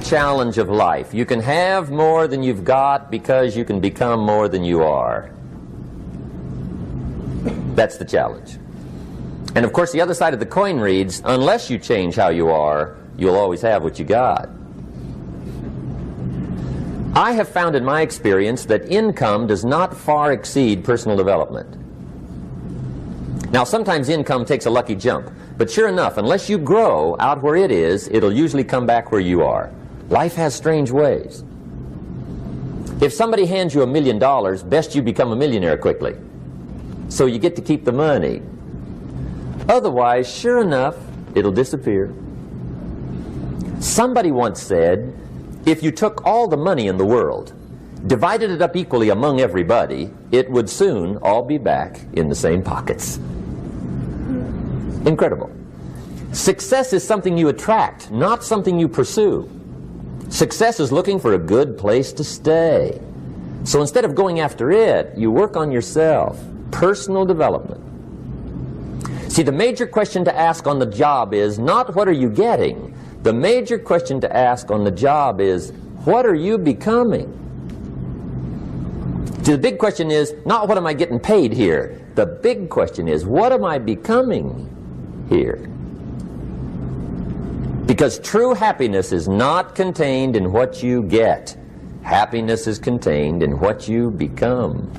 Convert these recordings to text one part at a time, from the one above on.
challenge of life. You can have more than you've got because you can become more than you are. That's the challenge. And of course the other side of the coin reads, unless you change how you are, you'll always have what you got. I have found in my experience that income does not far exceed personal development. Now sometimes income takes a lucky jump, but sure enough, unless you grow out where it is, it'll usually come back where you are. Life has strange ways. If somebody hands you $1 million, best you become a millionaire quickly, so you get to keep the money. Otherwise, sure enough, it'll disappear. Somebody once said, if you took all the money in the world, divided it up equally among everybody, it would soon all be back in the same pockets. Incredible. Success is something you attract, not something you pursue. Success is looking for a good place to stay. So instead of going after it, you work on yourself. Personal development. See, the major question to ask on the job is not what are you getting. The major question to ask on the job is what are you becoming? See, the big question is not what am I getting paid here. The big question is what am I becoming here? Because true happiness is not contained in what you get. Happiness is contained in what you become.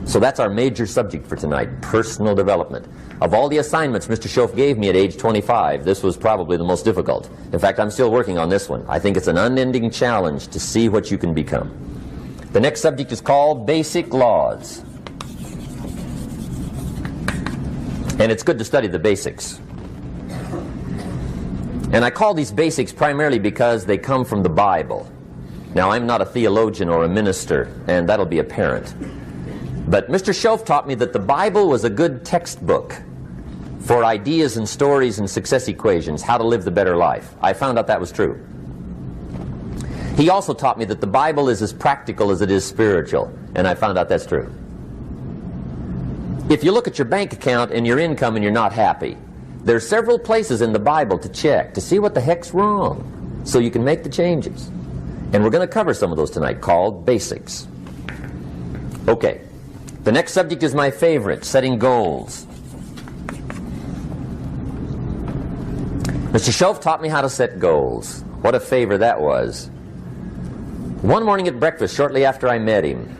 So that's our major subject for tonight, personal development. Of all the assignments Mr. Schoaf gave me at age 25, this was probably the most difficult. In fact, I'm still working on this one. I think it's an unending challenge to see what you can become. The next subject is called Basic Laws. And it's good to study the basics. And I call these basics primarily because they come from the Bible. Now, I'm not a theologian or a minister, and that'll be apparent. But Mr. Schoaf taught me that the Bible was a good textbook for ideas and stories and success equations, how to live the better life. I found out that was true. He also taught me that the Bible is as practical as it is spiritual, and I found out that's true. If you look at your bank account and your income and you're not happy, there are several places in the Bible to check to see what the heck's wrong so you can make the changes. And we're going to cover some of those tonight, called basics. Okay. The next subject is my favorite, setting goals. Mr. Schoaf taught me how to set goals. What a favor that was. One morning at breakfast, shortly after I met him,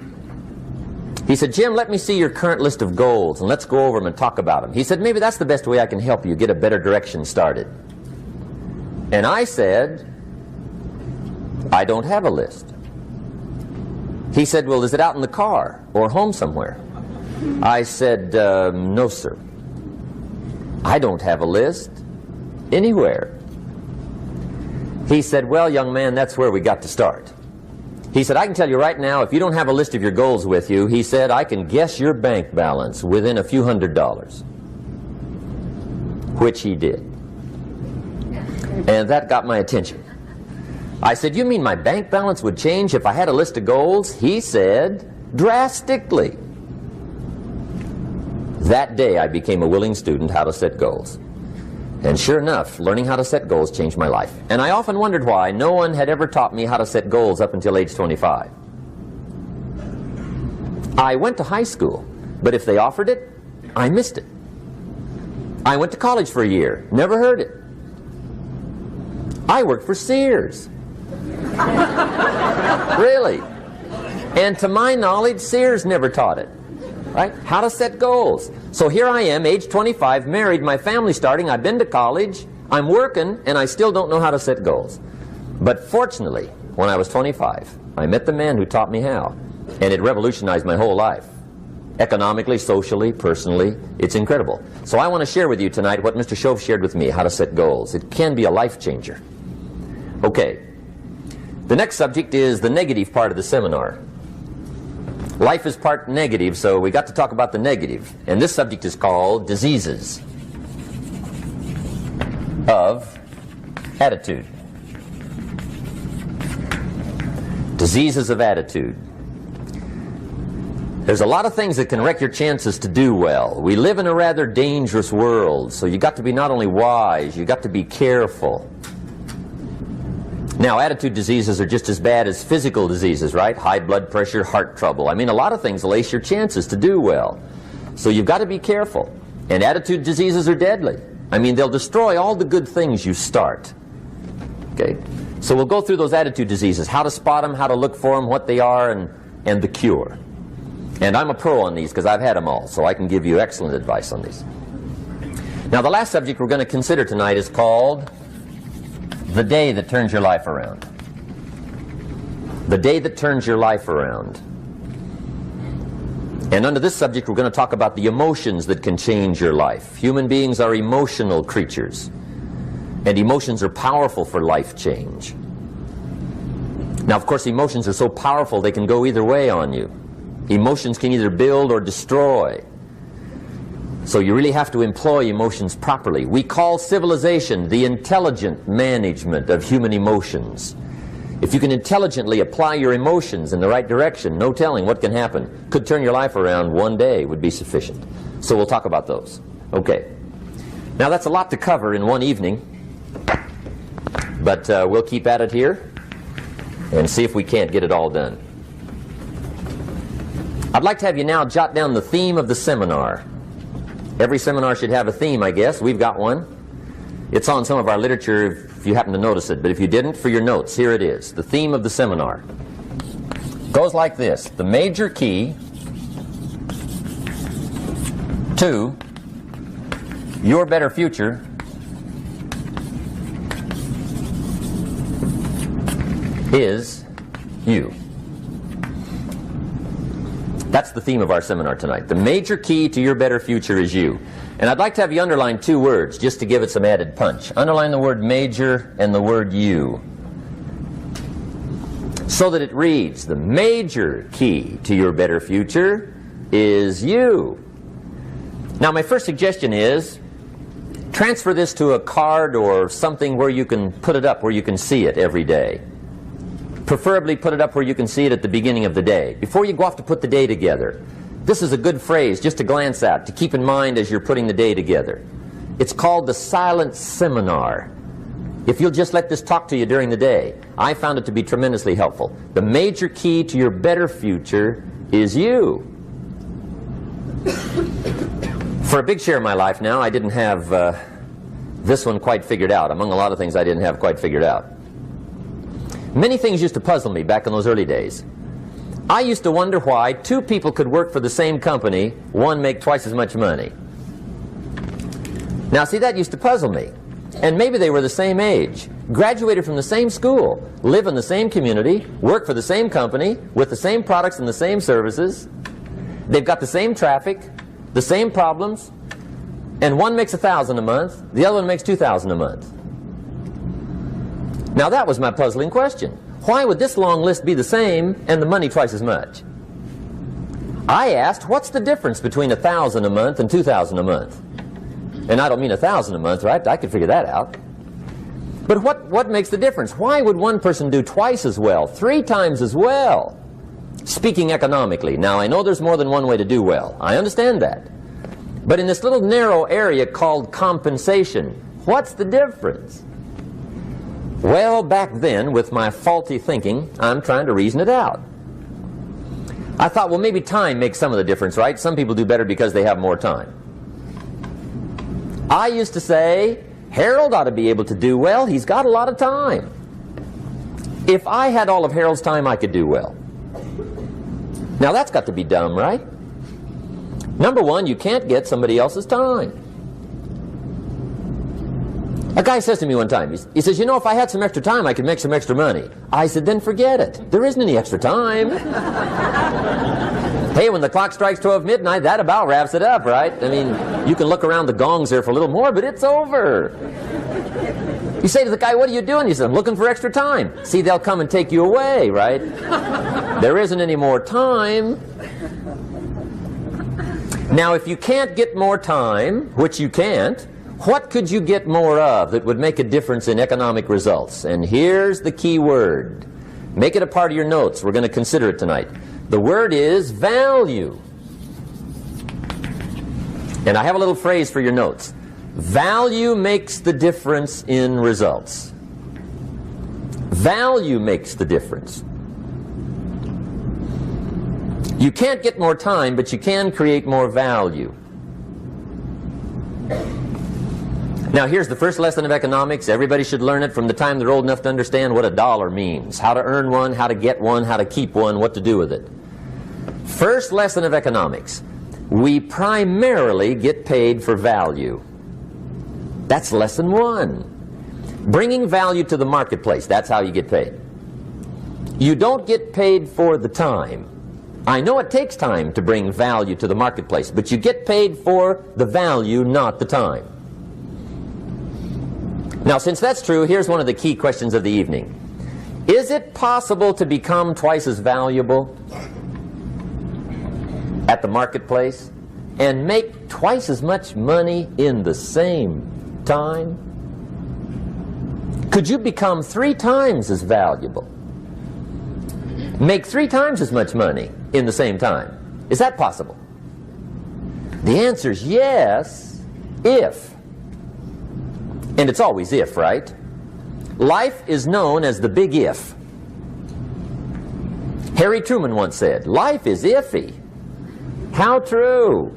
he said, Jim, let me see your current list of goals, and let's go over them and talk about them. He said, maybe that's the best way I can help you get a better direction started. And I said, I don't have a list. He said, well, is it out in the car or home somewhere? I said, no, sir. I don't have a list anywhere. He said, well, young man, that's where we got to start. He said, I can tell you right now, if you don't have a list of your goals with you, he said, I can guess your bank balance within a few $100s. Which he did. And that got my attention. I said, you mean my bank balance would change if I had a list of goals? He said, drastically. That day I became a willing student how to set goals. And sure enough, learning how to set goals changed my life. And I often wondered why no one had ever taught me how to set goals up until age 25. I went to high school, but if they offered it, I missed it. I went to college for a year, never heard it. I worked for Sears. Really. And to my knowledge, Sears never taught it. Right? How to set goals. So here I am, age 25, married, my family's starting, I've been to college, I'm working, and I still don't know how to set goals. But fortunately, when I was 25, I met the man who taught me how, and it revolutionized my whole life. Economically, socially, personally, it's incredible. So I want to share with you tonight what Mr. Schoaf shared with me, how to set goals. It can be a life changer. Okay. The next subject is the negative part of the seminar. Life is part negative, so we got to talk about the negative. And this subject is called diseases of attitude. Diseases of attitude. There's a lot of things that can wreck your chances to do well. We live in a rather dangerous world, so you got to be not only wise, you got to be careful. Now, attitude diseases are just as bad as physical diseases, right? High blood pressure, heart trouble. I mean, a lot of things lace your chances to do well. So you've got to be careful. And attitude diseases are deadly. I mean, they'll destroy all the good things you start. Okay? So we'll go through those attitude diseases, how to spot them, how to look for them, what they are, and the cure. And I'm a pro on these because I've had them all, so I can give you excellent advice on these. Now, the last subject we're going to consider tonight is called the day that turns your life around. The day that turns your life around. And under this subject, we're going to talk about the emotions that can change your life. Human beings are emotional creatures, and emotions are powerful for life change. Now, of course, emotions are so powerful they can go either way on you. Emotions can either build or destroy. So you really have to employ emotions properly. We call civilization the intelligent management of human emotions. If you can intelligently apply your emotions in the right direction, no telling what can happen. Could turn your life around one day would be sufficient. So we'll talk about those. Okay. Now that's a lot to cover in one evening, but we'll keep at it here and see if we can't get it all done. I'd like to have you now jot down the theme of the seminar. Every seminar should have a theme, I guess. We've got one. It's on some of our literature if you happen to notice it, but if you didn't, for your notes, here it is. The theme of the seminar goes like this: the major key to your better future is you. That's the theme of our seminar tonight. The major key to your better future is you. And I'd like to have you underline two words just to give it some added punch. Underline the word major and the word you, so that it reads, the major key to your better future is you. Now, my first suggestion is transfer this to a card or something where you can put it up, where you can see it every day. Preferably put it up where you can see it at the beginning of the day, before you go off to put the day together. This is a good phrase just to glance at, to keep in mind as you're putting the day together. It's called the silent seminar. If you'll just let this talk to you during the day, I found it to be tremendously helpful. The major key to your better future is you. For a big share of my life now, I didn't have this one quite figured out. Among a lot of things I didn't have quite figured out. Many things used to puzzle me back in those early days. I used to wonder why two people could work for the same company, one make twice as much money. Now, see, that used to puzzle me. And maybe they were the same age, graduated from the same school, live in the same community, work for the same company, with the same products and the same services. They've got the same traffic, the same problems, and one makes $1,000 a month, the other one makes $2,000 a month. Now that was my puzzling question. Why would this long list be the same and the money twice as much? I asked, what's the difference between $1,000 a month and $2,000 a month? And I don't mean $1,000 a month, right? I could figure that out. But what makes the difference? Why would one person do twice as well, 3 times as well? Speaking economically. Now, I know there's more than one way to do well. I understand that. But in this little narrow area called compensation, what's the difference? Well, back then, with my faulty thinking, I'm trying to reason it out. I thought, well, maybe time makes some of the difference, right? Some people do better because they have more time. I used to say, Harold ought to be able to do well. He's got a lot of time. If I had all of Harold's time, I could do well. Now, that's got to be dumb, right? Number one, you can't get somebody else's time. A guy says to me one time, he says, you know, if I had some extra time, I could make some extra money. I said, then forget it. There isn't any extra time. Hey, when the clock strikes 12 midnight, that about wraps it up, right? I mean, you can look around the gongs there for a little more, but it's over. You say to the guy, what are you doing? He says, I'm looking for extra time. See, they'll come and take you away, right? There isn't any more time. Now, if you can't get more time, which you can't, what could you get more of that would make a difference in economic results? And here's the key word. Make it a part of your notes. We're going to consider it tonight. The word is value. And I have a little phrase for your notes. Value makes the difference in results. Value makes the difference. You can't get more time, but you can create more value. Now here's the first lesson of economics. Everybody should learn it from the time they're old enough to understand what a dollar means, how to earn one, how to get one, how to keep one, what to do with it. First lesson of economics. We primarily get paid for value. That's lesson one. Bringing value to the marketplace, that's how you get paid. You don't get paid for the time. I know it takes time to bring value to the marketplace, but you get paid for the value, not the time. Now, since that's true, here's one of the key questions of the evening. Is it possible to become twice as valuable at the marketplace and make twice as much money in the same time? Could you become 3 times as valuable? Make 3 times as much money in the same time? Is that possible? The answer is yes, if. And it's always if, right? Life is known as the big if. Harry Truman once said, life is iffy. How true.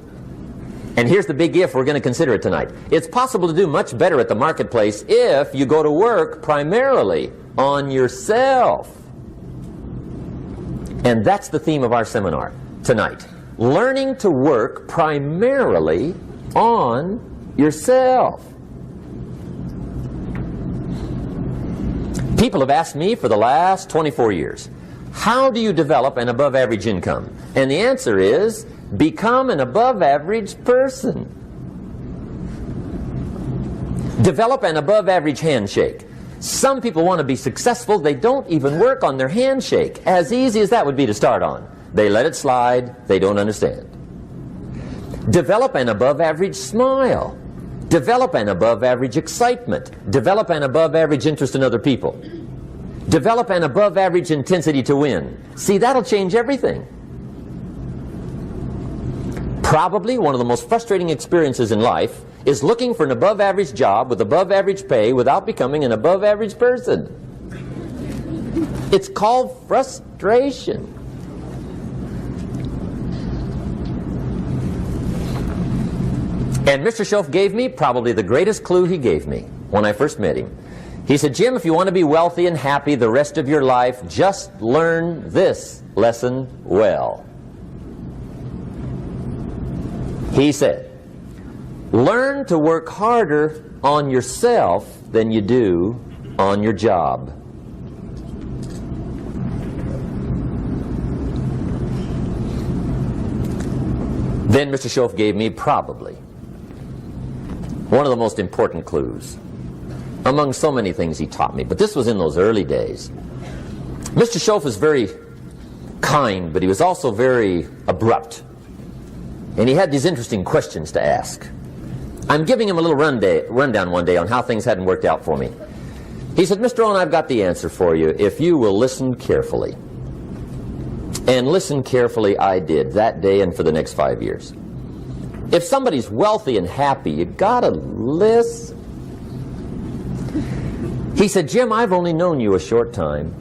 And here's the big if we're going to consider it tonight. It's possible to do much better at the marketplace if you go to work primarily on yourself. And that's the theme of our seminar tonight. Learning to work primarily on yourself. People have asked me for the last 24 years, how do you develop an above average income? And the answer is, become an above average person. Develop an above average handshake. Some people want to be successful, they don't even work on their handshake. As easy as that would be to start on. They let it slide, they don't understand. Develop an above average smile. Develop an above average excitement. Develop an above average interest in other people. Develop an above average intensity to win. See, that'll change everything. Probably one of the most frustrating experiences in life is looking for an above average job with above average pay without becoming an above average person. It's called frustration. And Mr. Schoaf gave me probably the greatest clue he gave me when I first met him. He said, Jim, if you want to be wealthy and happy the rest of your life, just learn this lesson well. He said, learn to work harder on yourself than you do on your job. Then Mr. Schoaf gave me probably one of the most important clues among so many things he taught me, but this was in those early days. Mr. Schoaf was very kind, but he was also very abrupt. And he had these interesting questions to ask. I'm giving him a little rundown one day on how things hadn't worked out for me. He said, Mr. Rohn, I've got the answer for you if you will listen carefully. And listen carefully I did that day and for the next 5 years. If somebody's wealthy and happy, you gotta listen. He said, Jim, I've only known you a short time.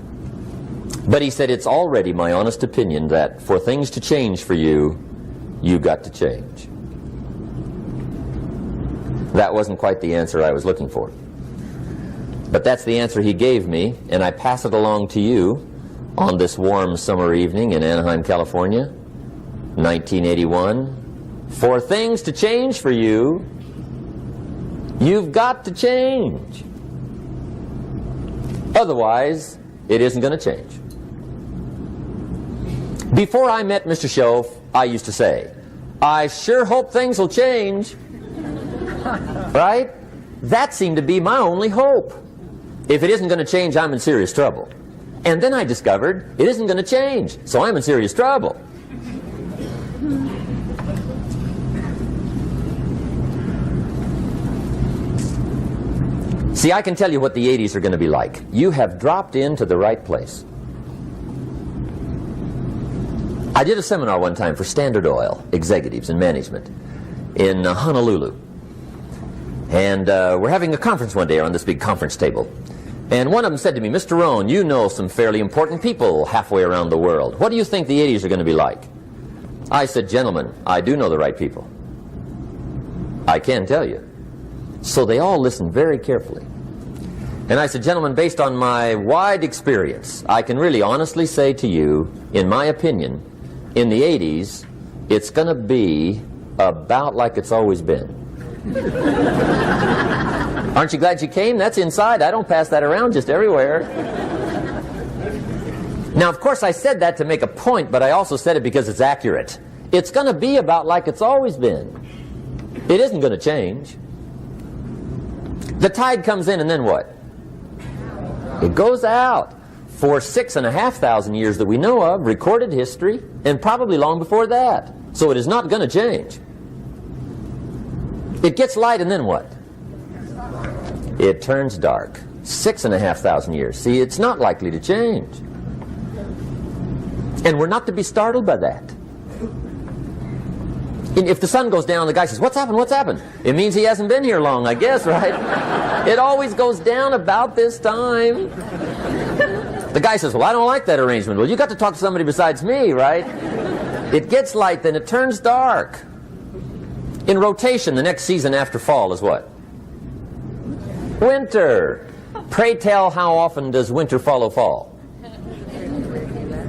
But he said, it's already my honest opinion that for things to change for you, you got to change. That wasn't quite the answer I was looking for. But that's the answer he gave me, and I pass it along to you on this warm summer evening in Anaheim, California, 1981. For things to change for you, you've got to change. Otherwise, it isn't going to change. Before I met Mr. Schoaf, I used to say, I sure hope things will change. Right? That seemed to be my only hope. If it isn't going to change, I'm in serious trouble. And then I discovered it isn't going to change, so I'm in serious trouble. See, I can tell you what the 80s are going to be like. You have dropped into the right place. I did a seminar one time for Standard Oil executives and management in Honolulu. And we're having a conference one day on this big conference table. And one of them said to me, Mr. Rohn, you know some fairly important people halfway around the world. What do you think the 80s are going to be like? I said, gentlemen, I do know the right people. I can tell you. So they all listened very carefully. And I said, gentlemen, based on my wide experience, I can really honestly say to you, in my opinion, in the 80s, it's going to be about like it's always been. Aren't you glad you came? That's inside. I don't pass that around just everywhere. Now, of course, I said that to make a point, but I also said it because it's accurate. It's going to be about like it's always been. It isn't going to change. The tide comes in, and then what? It goes out. For 6,500 years that we know of, recorded history, and probably long before that. So it is not going to change. It gets light, and then what? It turns dark. 6,500 years. See, it's not likely to change. And we're not to be startled by that. If the sun goes down, the guy says, what's happened, what's happened? It means he hasn't been here long, I guess, right? It always goes down about this time. The guy says, well, I don't like that arrangement. Well, you got to talk to somebody besides me, right? It gets light, then it turns dark. In rotation, the next season after fall is what? Winter. Pray tell, how often does winter follow fall?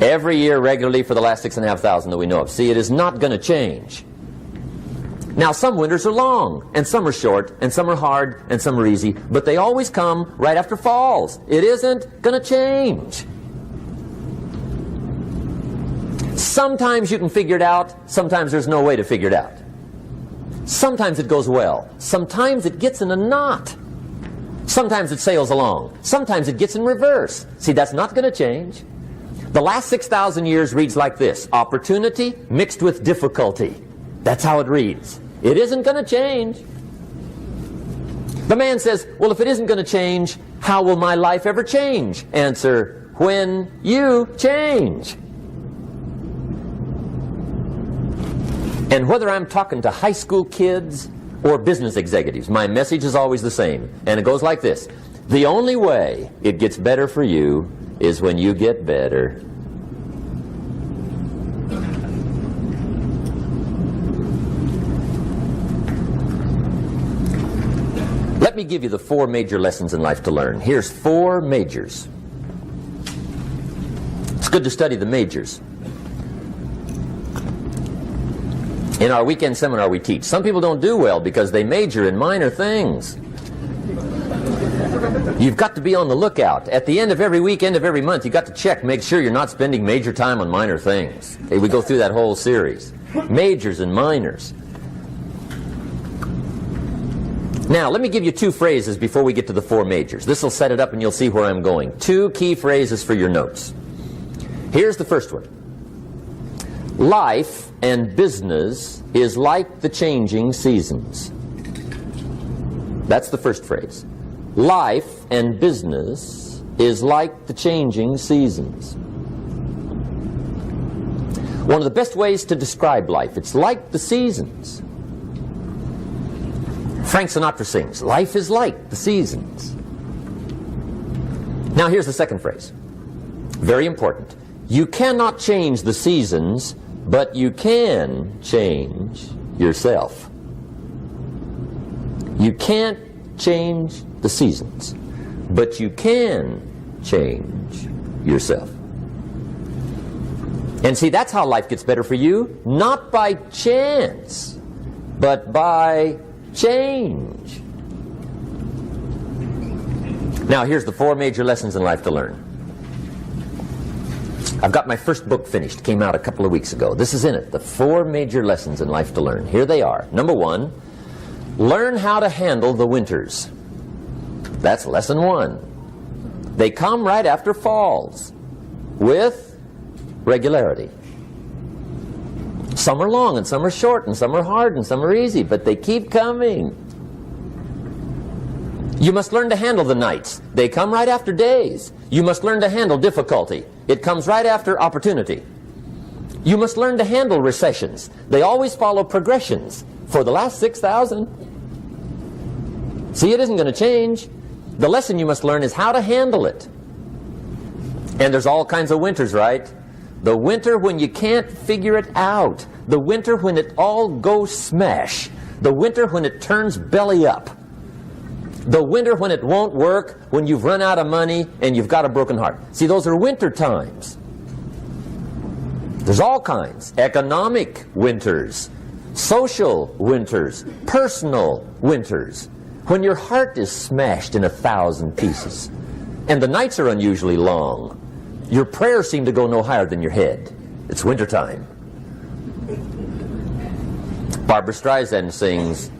Every year regularly for the last 6,500 that we know of. See, it is not going to change. Now, some winters are long, and some are short, and some are hard, and some are easy, but they always come right after falls. It isn't going to change. Sometimes you can figure it out, sometimes there's no way to figure it out. Sometimes it goes well, sometimes it gets in a knot. Sometimes it sails along, sometimes it gets in reverse. See, that's not going to change. The last 6,000 years reads like this: opportunity mixed with difficulty. That's how it reads. It isn't going to change. The man says, well, if it isn't going to change, how will my life ever change? Answer, when you change. And whether I'm talking to high school kids or business executives, my message is always the same. And it goes like this: the only way it gets better for you is when you get better. Let me give you the 4 major lessons in life to learn. Here's 4 majors. It's good to study the majors. In our weekend seminar we teach, some people don't do well because they major in minor things. You've got to be on the lookout. At the end of every week, end of every month, you've got to check, make sure you're not spending major time on minor things. Okay, we go through that whole series. Majors and minors. Now, let me give you 2 phrases before we get to the 4 majors. This will set it up and you'll see where I'm going. 2 key phrases for your notes. Here's the first one. Life and business is like the changing seasons. That's the first phrase. Life and business is like the changing seasons. One of the best ways to describe life, it's like the seasons. Frank Sinatra sings, life is like the seasons. Now here's the second phrase. Very important. You cannot change the seasons, but you can change yourself. You can't change the seasons, but you can change yourself. And see, that's how life gets better for you, not by chance, but by change. Now, here's the 4 major lessons in life to learn. I've got my first book finished, came out a couple of weeks ago. This is in it, the 4 major lessons in life to learn. Here they are. Number 1, learn how to handle the winters. That's lesson 1. They come right after falls, with regularity. Some are long, and some are short, and some are hard, and some are easy, but they keep coming. You must learn to handle the nights. They come right after days. You must learn to handle difficulty. It comes right after opportunity. You must learn to handle recessions. They always follow progressions. For the last 6,000. See, it isn't going to change. The lesson you must learn is how to handle it. And there's all kinds of winters, right? The winter when you can't figure it out. The winter when it all goes smash. The winter when it turns belly up. The winter when it won't work, when you've run out of money and you've got a broken heart. See, those are winter times. There's all kinds. Economic winters, social winters, personal winters. When your heart is smashed in 1,000 pieces and the nights are unusually long, your prayers seem to go no higher than your head. It's wintertime. Barbra Streisand sings,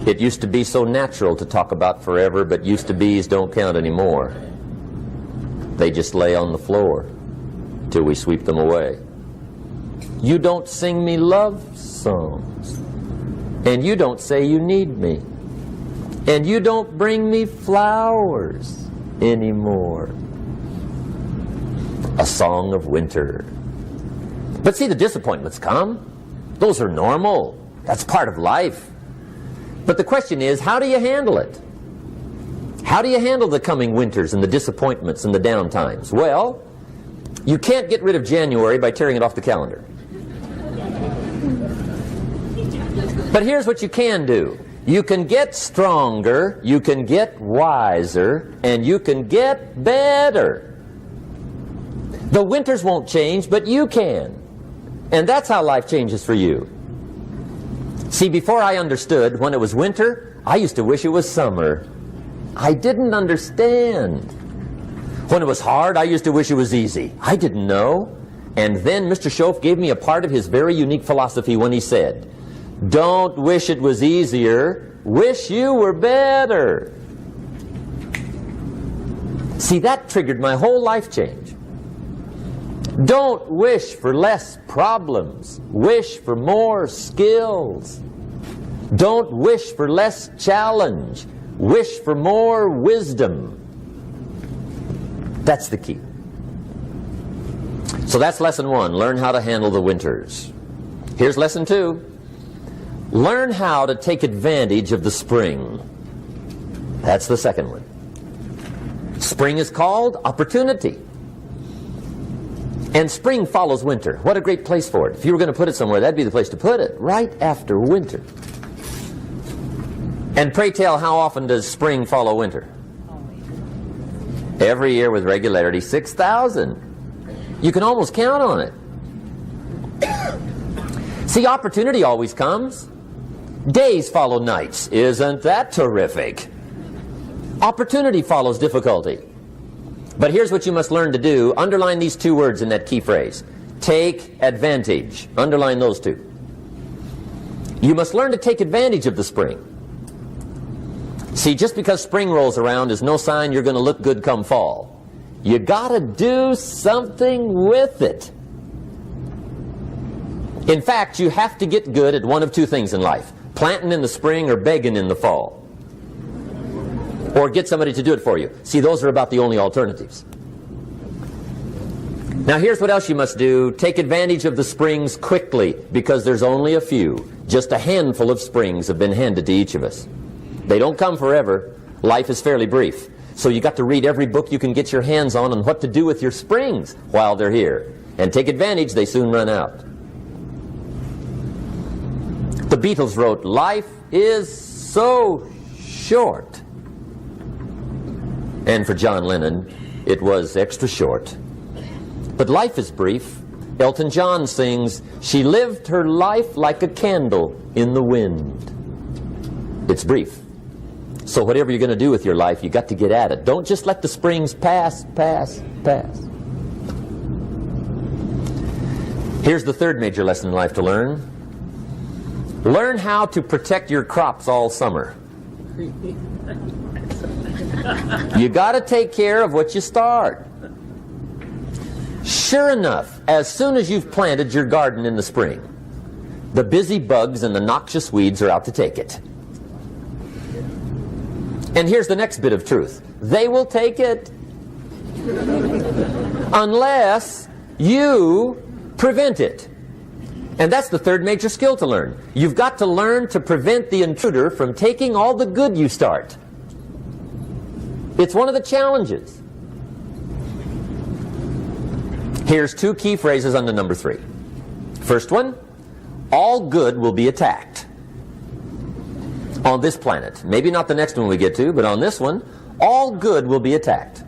"It used to be so natural to talk about forever, but used to be's don't count anymore. They just lay on the floor till we sweep them away. You don't sing me love songs, and you don't say you need me, and you don't bring me flowers anymore." A song of winter. But see, the disappointments come. Those are normal. That's part of life. But the question is, how do you handle it? How do you handle the coming winters and the disappointments and the downtimes? Well, you can't get rid of January by tearing it off the calendar. But here's what you can do. You can get stronger, you can get wiser, and you can get better. The winters won't change, but you can. And that's how life changes for you. See, before I understood, when it was winter, I used to wish it was summer. I didn't understand. When it was hard, I used to wish it was easy. I didn't know. And then Mr. Schoaf gave me a part of his very unique philosophy when he said, "Don't wish it was easier, wish you were better." See, that triggered my whole life change. Don't wish for less problems, wish for more skills. Don't wish for less challenge, wish for more wisdom. That's the key. So that's lesson one, learn how to handle the winters. Here's lesson two, learn how to take advantage of the spring. That's the second one. Spring is called opportunity. And spring follows winter. What a great place for it. If you were going to put it somewhere, that'd be the place to put it, right after winter. And pray tell, how often does spring follow winter? Every year with regularity, 6,000. You can almost count on it. See, opportunity always comes. Days follow nights. Isn't that terrific? Opportunity follows difficulty. But here's what you must learn to do. Underline these two words in that key phrase. Take advantage. Underline those two. You must learn to take advantage of the spring. See, just because spring rolls around is no sign you're going to look good come fall. You got to do something with it. In fact, you have to get good at one of two things in life. Planting in the spring or begging in the fall. Or get somebody to do it for you. See, those are about the only alternatives. Now here's what else you must do. Take advantage of the springs quickly, because there's only a few. Just a handful of springs have been handed to each of us. They don't come forever. Life is fairly brief. So you got to read every book you can get your hands on what to do with your springs while they're here. And take advantage, they soon run out. The Beatles wrote, "Life is so short." And for John Lennon, it was extra short. But life is brief. Elton John sings, "She lived her life like a candle in the wind." It's brief. So whatever you're going to do with your life, you got to get at it. Don't just let the springs pass. Here's the third major lesson in life to learn. Learn how to protect your crops all summer. You got to take care of what you start. Sure enough, as soon as you've planted your garden in the spring, the busy bugs and the noxious weeds are out to take it. And here's the next bit of truth. They will take it unless you prevent it. And that's the third major skill to learn. You've got to learn to prevent the intruder from taking all the good you start. It's one of the challenges. Here's two key phrases under number 3. First one, all good will be attacked. On this planet. Maybe not the next one we get to, but on this one, all good will be attacked.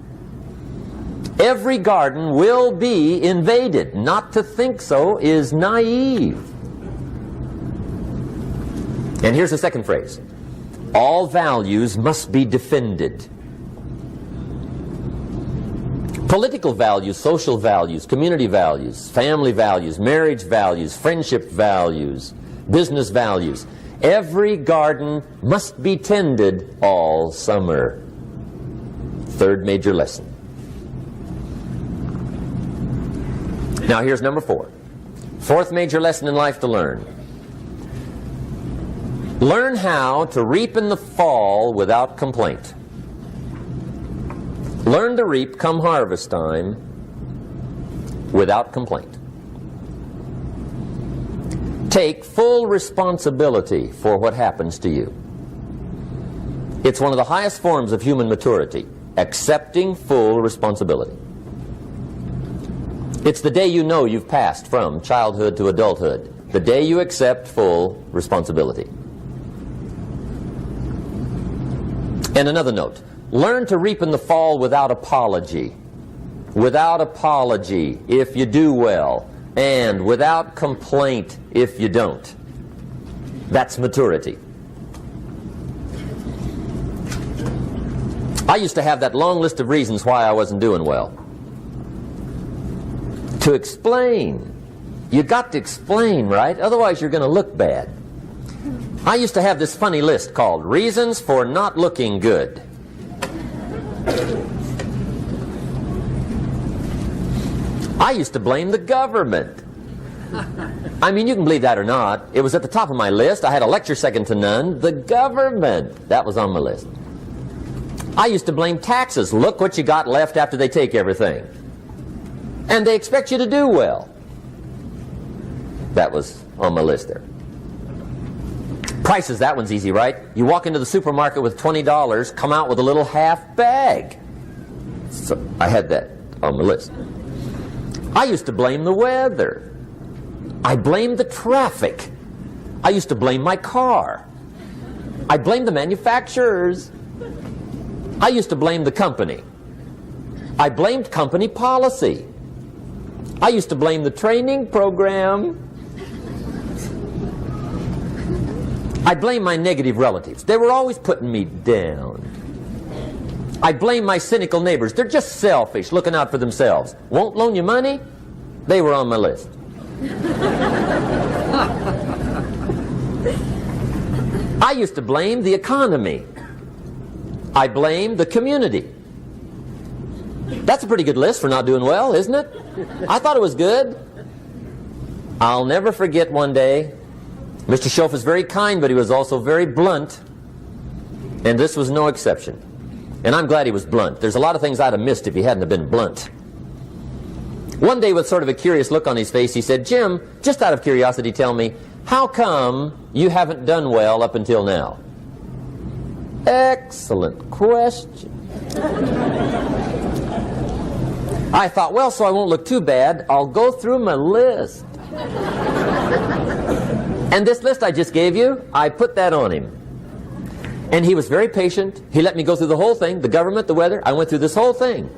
Every garden will be invaded. Not to think so is naive. And here's the second phrase. All values must be defended. Political values, social values, community values, family values, marriage values, friendship values, business values. Every garden must be tended all summer. Third major lesson. Now here's number 4. Fourth major lesson in life to learn. Learn how to reap in the fall without complaint. Learn to reap come harvest time without complaint. Take full responsibility for what happens to you. It's one of the highest forms of human maturity, accepting full responsibility. It's the day you know you've passed from childhood to adulthood, the day you accept full responsibility. And another note, learn to reap in the fall without apology. Without apology if you do well, and without complaint if you don't. That's maturity. I used to have that long list of reasons why I wasn't doing well. To explain. You got to explain, right? Otherwise you're going to look bad. I used to have this funny list called Reasons for Not Looking Good. I used to blame the government. I mean, you can believe that or not. It was at the top of my list. I had a lecture second to none. The government. That was on my list. I used to blame taxes. Look what you got left after they take everything. And they expect you to do well. That was on my list there. Prices, that one's easy, right? You walk into the supermarket with $20, come out with a little half bag. So I had that on my list. I used to blame the weather. I blamed the traffic. I used to blame my car. I blamed the manufacturers. I used to blame the company. I blamed company policy. I used to blame the training program. I blame my negative relatives. They were always putting me down. I blame my cynical neighbors. They're just selfish, looking out for themselves. Won't loan you money? They were on my list. I used to blame the economy. I blamed the community. That's a pretty good list for not doing well, isn't it? I thought it was good. I'll never forget one day, Mr. Schoaf was very kind, but he was also very blunt. And this was no exception. And I'm glad he was blunt. There's a lot of things I'd have missed if he hadn't have been blunt. One day, with sort of a curious look on his face, he said, Jim, just out of curiosity, tell me, how come you haven't done well up until now? Excellent question. I thought, well, so I won't look too bad, I'll go through my list. And this list I just gave you, I put that on him. And he was very patient. He let me go through the whole thing, the government, the weather. I went through this whole thing.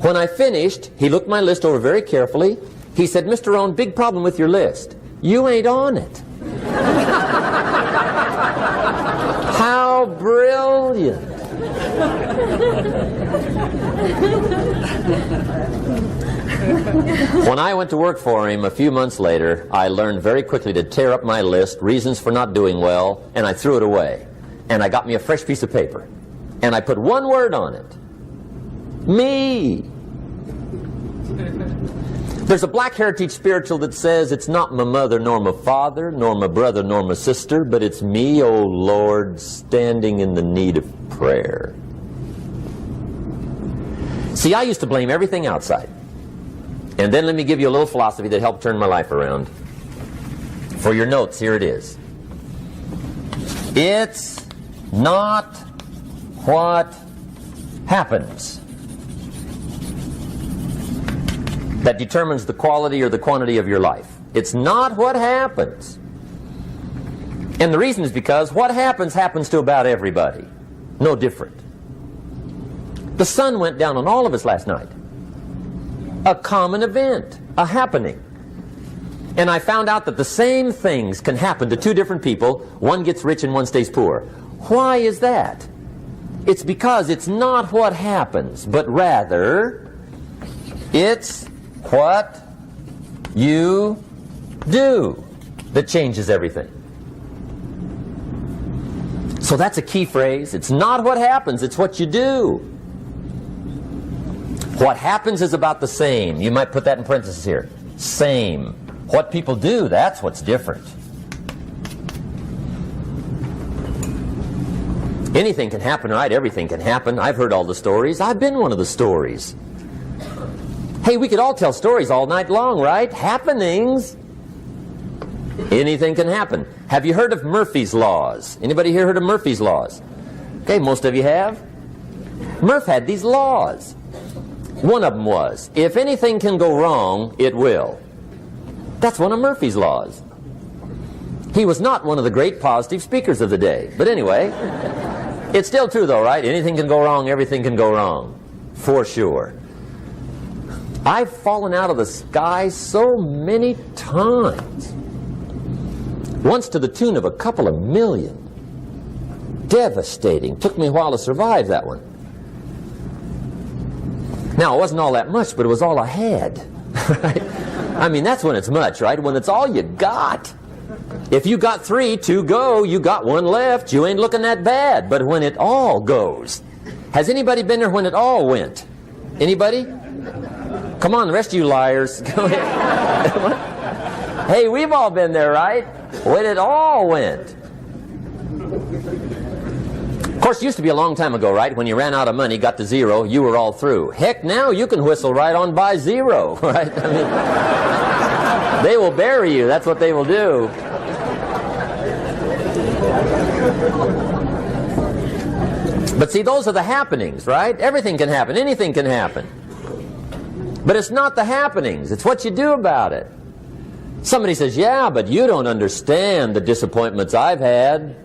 When I finished, he looked my list over very carefully. He said, Mr. Rohn, big problem with your list. You ain't on it. How brilliant. When I went to work for him a few months later, I learned very quickly to tear up my list, reasons for not doing well, and I threw it away. And I got me a fresh piece of paper. And I put one word on it. Me. There's a Black Heritage spiritual that says, it's not my mother nor my father, nor my brother nor my sister, but it's me, O Lord, standing in the need of prayer. See, I used to blame everything outside. And then let me give you a little philosophy that helped turn my life around. For your notes, here it is. It's not what happens that determines the quality or the quantity of your life. It's not what happens. And the reason is because what happens happens to about everybody. No different. The sun went down on all of us last night. A common event, a happening. And I found out that the same things can happen to two different people. One gets rich and one stays poor. Why is that? It's because it's not what happens, but rather it's what you do that changes everything. So that's a key phrase. It's not what happens, it's what you do. What happens is about the same. You might put that in parentheses here. Same. What people do, that's what's different. Anything can happen, right? Everything can happen. I've heard all the stories. I've been one of the stories. Hey, we could all tell stories all night long, right? Happenings. Anything can happen. Have you heard of Murphy's Laws? Anybody here heard of Murphy's Laws? Okay, most of you have. Murph had these laws. One of them was, if anything can go wrong, it will. That's one of Murphy's Laws. He was not one of the great positive speakers of the day. But anyway, it's still true though, right? Anything can go wrong, everything can go wrong. For sure. I've fallen out of the sky so many times. Once to the tune of a couple of million. Devastating. Took me a while to survive that one. Now, it wasn't all that much, but it was all I had. Right? I mean, that's when it's much, right? When it's all you got. If you got 3, 2 go, you got 1 left, you ain't looking that bad. But when it all goes. Has anybody been there when it all went? Anybody? Come on, the rest of you liars. Go ahead. Hey, we've all been there, right? When it all went. Of course, it used to be a long time ago, right? When you ran out of money, got to 0, you were all through. Heck, now you can whistle right on by 0, right? I mean, they will bury you. That's what they will do. But see, those are the happenings, right? Everything can happen. Anything can happen. But it's not the happenings. It's what you do about it. Somebody says, yeah, but you don't understand the disappointments I've had.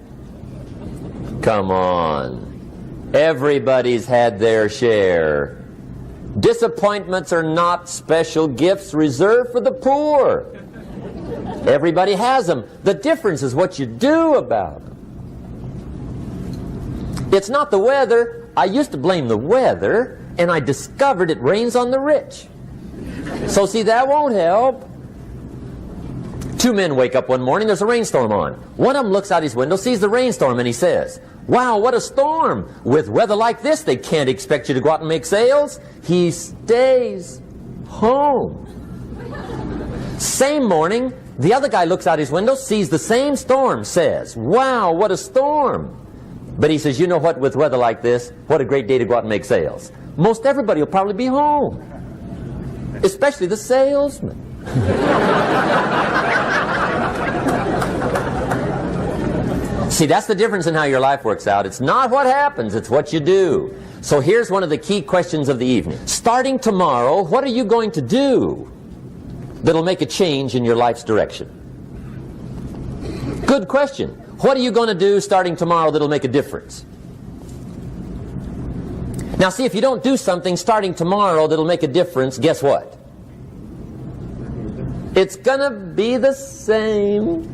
Come on. Everybody's had their share. Disappointments are not special gifts reserved for the poor. Everybody has them. The difference is what you do about them. It's not the weather. I used to blame the weather, and I discovered it rains on the rich. So see, that won't help. 2 men wake up one morning, there's a rainstorm on. One of them looks out his window, sees the rainstorm, and he says, wow, what a storm. With weather like this, they can't expect you to go out and make sales. He stays home. Same morning, the other guy looks out his window, sees the same storm, says, wow, what a storm. But he says, you know what, with weather like this, what a great day to go out and make sales. Most everybody will probably be home. Especially the salesman. See, that's the difference in how your life works out. It's not what happens, it's what you do. So here's one of the key questions of the evening. Starting tomorrow, what are you going to do that'll make a change in your life's direction? Good question. What are you going to do starting tomorrow that'll make a difference? Now see, if you don't do something starting tomorrow that'll make a difference, guess what? It's gonna be the same.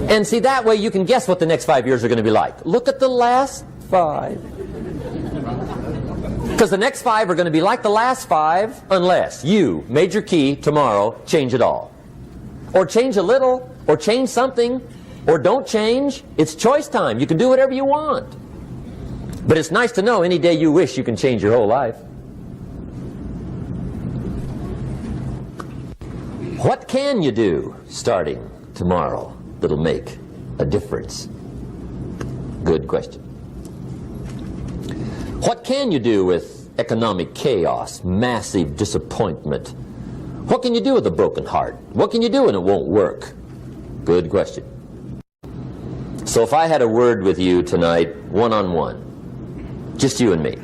And see, that way you can guess what the next 5 years are going to be like. Look at the last 5. Because the next 5 are going to be like the last 5 unless you, major key, tomorrow, change it all. Or change a little, or change something, or don't change. It's choice time. You can do whatever you want. But it's nice to know any day you wish you can change your whole life. What can you do starting tomorrow that'll make a difference? Good question. What can you do with economic chaos, massive disappointment? What can you do with a broken heart? What can you do when it won't work? Good question. So if I had a word with you tonight, one-on-one, Just you and me.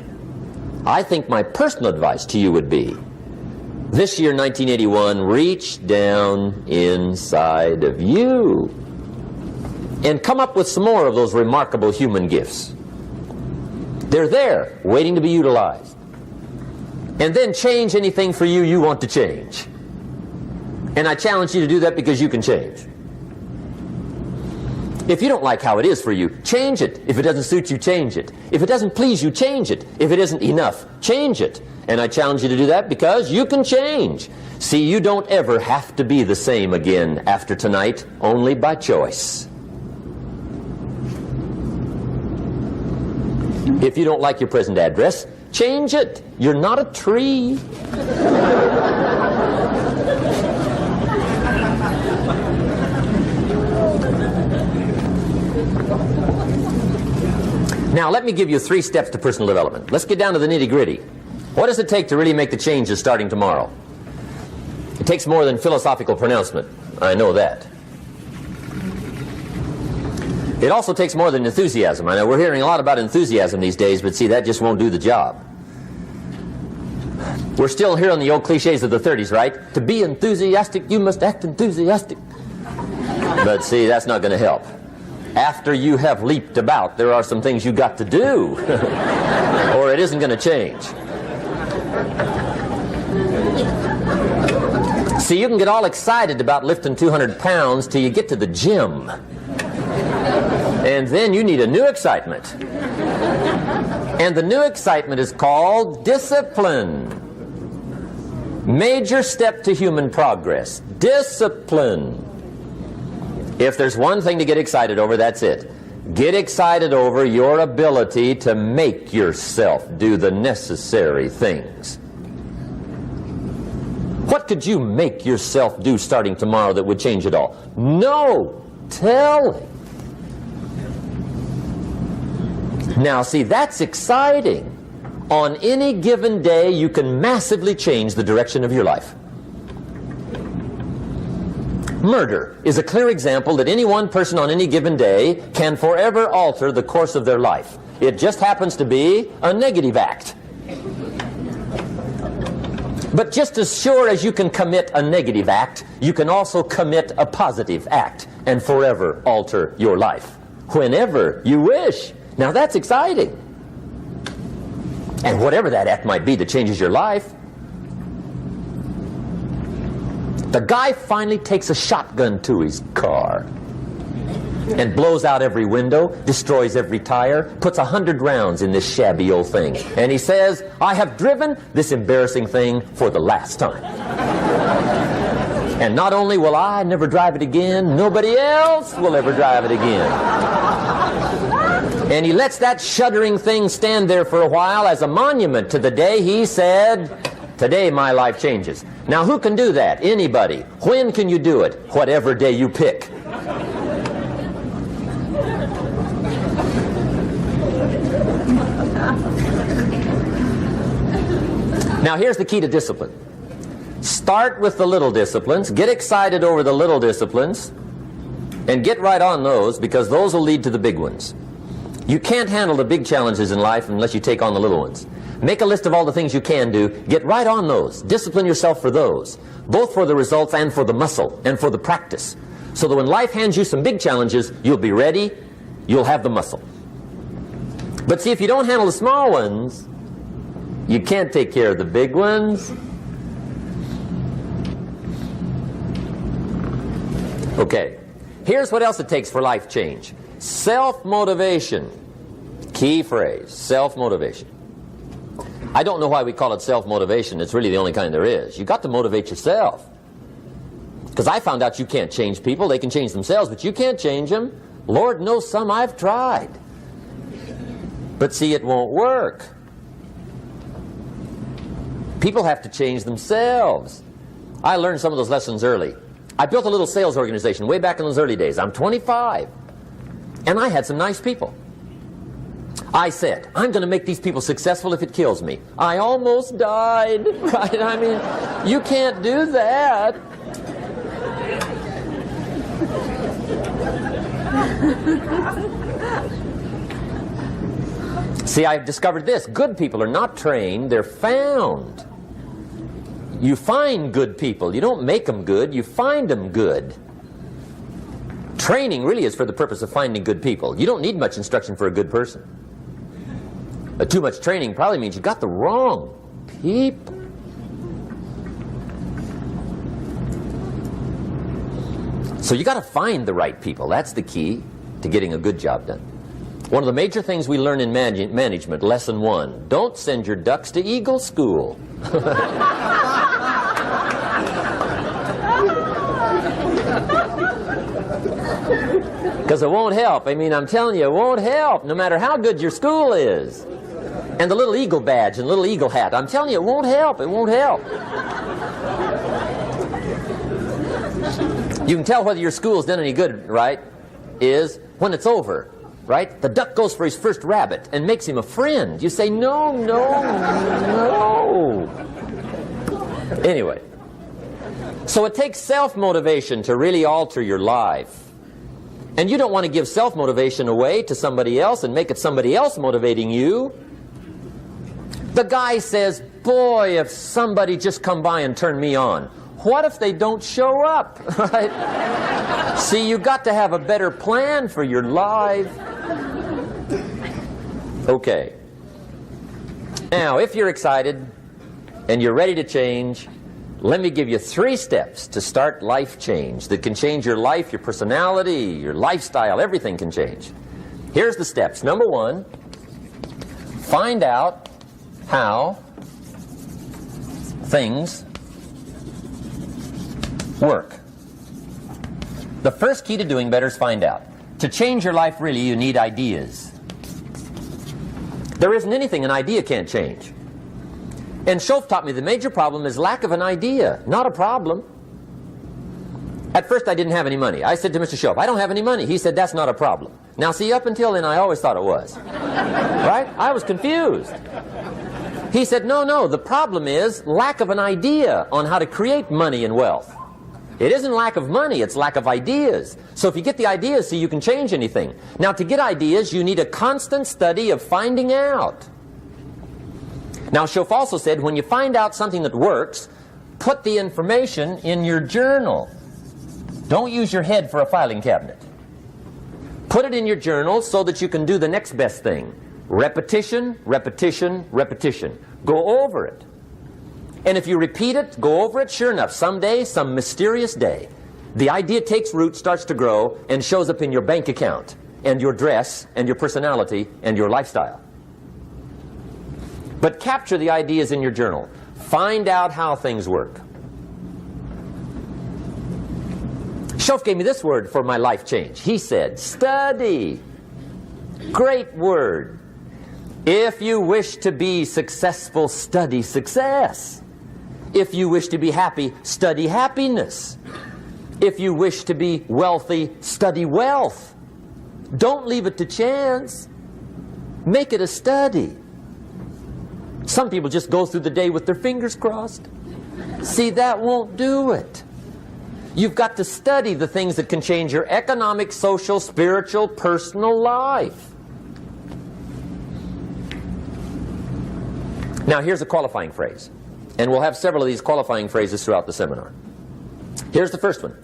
I think my personal advice to you would be, this year, 1981, reach down inside of you and come up with some more of those remarkable human gifts. They're there, waiting to be utilized. And then change anything for you want to change. And I challenge you to do that because you can change. If you don't like how it is for you, change it. If it doesn't suit you, change it. If it doesn't please you, change it. If it isn't enough, change it. And I challenge you to do that because you can change. See, you don't ever have to be the same again after tonight, only by choice. If you don't like your present address, change it. You're not a tree. Now, let me give you 3 steps to personal development. Let's get down to the nitty-gritty. What does it take to really make the changes starting tomorrow? It takes more than philosophical pronouncement. I know that. It also takes more than enthusiasm. I know we're hearing a lot about enthusiasm these days, but see, that just won't do the job. We're still hearing the old cliches of the 30s, right? To be enthusiastic, you must act enthusiastic. But see, that's not going to help. After you have leaped about, there are some things you got to do, or it isn't going to change. See, you can get all excited about lifting 200 pounds till you get to the gym. And then you need a new excitement. And the new excitement is called discipline. Major step to human progress. Discipline. If there's one thing to get excited over, that's it. Get excited over your ability to make yourself do the necessary things. What could you make yourself do starting tomorrow that would change it all? No telling. Now, see, that's exciting. On any given day, you can massively change the direction of your life. Murder is a clear example that any one person on any given day can forever alter the course of their life. It just happens to be a negative act. But just as sure as you can commit a negative act, you can also commit a positive act and forever alter your life whenever you wish. Now that's exciting. And whatever that act might be that changes your life. The guy finally takes a shotgun to his car and blows out every window, destroys every tire, puts 100 rounds in this shabby old thing. And he says, I have driven this embarrassing thing for the last time. And not only will I never drive it again, nobody else will ever drive it again. And he lets that shuddering thing stand there for a while as a monument to the day he said, today my life changes. Now who can do that? Anybody. When can you do it? Whatever day you pick. Now here's the key to discipline. Start with the little disciplines, get excited over the little disciplines, and get right on those, because those will lead to the big ones. You can't handle the big challenges in life unless you take on the little ones. Make a list of all the things you can do, get right on those, discipline yourself for those, both for the results and for the muscle and for the practice, so that when life hands you some big challenges, you'll be ready, you'll have the muscle. But see, if you don't handle the small ones, you can't take care of the big ones. Okay, here's what else it takes for life change. Self-motivation. Key phrase, self-motivation. I don't know why we call it self-motivation. It's really the only kind there is. You got to motivate yourself. Because I found out you can't change people. They can change themselves, but you can't change them. Lord knows some I've tried. But see, it won't work. People have to change themselves. I learned some of those lessons early. I built a little sales organization way back in those early days. I'm 25. And I had some nice people. I said, I'm going to make these people successful if it kills me. I almost died. Right? I mean, you can't do that. See, I've discovered this. Good people are not trained, they're found. You find good people. You don't make them good, you find them good. Training really is for the purpose of finding good people. You don't need much instruction for a good person. Too much training probably means you got the wrong people. So you got to find the right people. That's the key to getting a good job done. One of the major things we learn in management, lesson 1, don't send your ducks to Eagle School. Because it won't help. I mean, I'm telling you, it won't help, no matter how good your school is. And the little eagle badge and little eagle hat, I'm telling you, it won't help. It won't help. You can tell whether your school's done any good, right, is when it's over, right? The duck goes for his first rabbit and makes him a friend. You say, no, no, no. Anyway, so it takes self-motivation to really alter your life. And you don't want to give self-motivation away to somebody else and make it somebody else motivating you. The guy says, boy, if somebody just come by and turn me on. What if they don't show up? Right? See, you got to have a better plan for your life. Okay. Now, if you're excited and you're ready to change, let me give you 3 steps to start life change that can change your life, your personality, your lifestyle, everything can change. Here's the steps. Number 1, find out how things work. The first key to doing better is find out. To change your life, really, you need ideas. There isn't anything an idea can't change. And Schoaf taught me the major problem is lack of an idea, not a problem. At first I didn't have any money. I said to Mr. Schoaf, I don't have any money. He said, that's not a problem. Now see, up until then I always thought it was. Right? I was confused. He said, no, no, the problem is lack of an idea on how to create money and wealth. It isn't lack of money, it's lack of ideas. So if you get the ideas, see, you can change anything. Now to get ideas, you need a constant study of finding out. Now Schoaf also said, when you find out something that works, put the information in your journal. Don't use your head for a filing cabinet. Put it in your journal so that you can do the next best thing. Repetition, repetition, repetition. Go over it. And if you repeat it, go over it, sure enough, someday, some mysterious day, the idea takes root, starts to grow, and shows up in your bank account, and your dress, and your personality, and your lifestyle. But capture the ideas in your journal. Find out how things work. Schoaf gave me this word for my life change. He said, study. Great word. If you wish to be successful, study success. If you wish to be happy, study happiness. If you wish to be wealthy, study wealth. Don't leave it to chance. Make it a study. Some people just go through the day with their fingers crossed. See, that won't do it. You've got to study the things that can change your economic, social, spiritual, personal life. Now here's a qualifying phrase. And we'll have several of these qualifying phrases throughout the seminar. Here's the first one.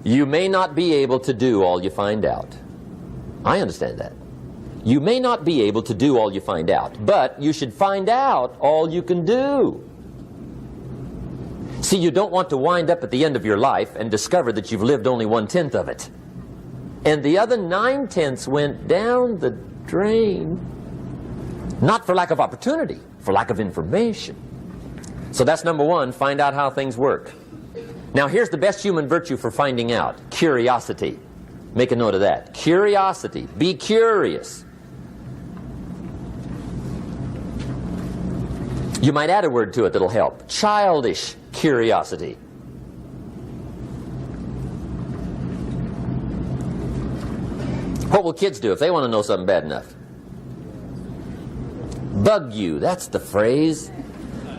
You may not be able to do all you find out. I understand that. You may not be able to do all you find out, but you should find out all you can do. See, you don't want to wind up at the end of your life and discover that you've lived only 1/10 of it. And the other 9/10 went down the drain. Not for lack of opportunity, for lack of information. So that's number 1, find out how things work. Now here's the best human virtue for finding out, curiosity. Make a note of that. Curiosity. Be curious. You might add a word to it that'll help. Childish curiosity. What will kids do if they want to know something bad enough? Bug you, that's the phrase.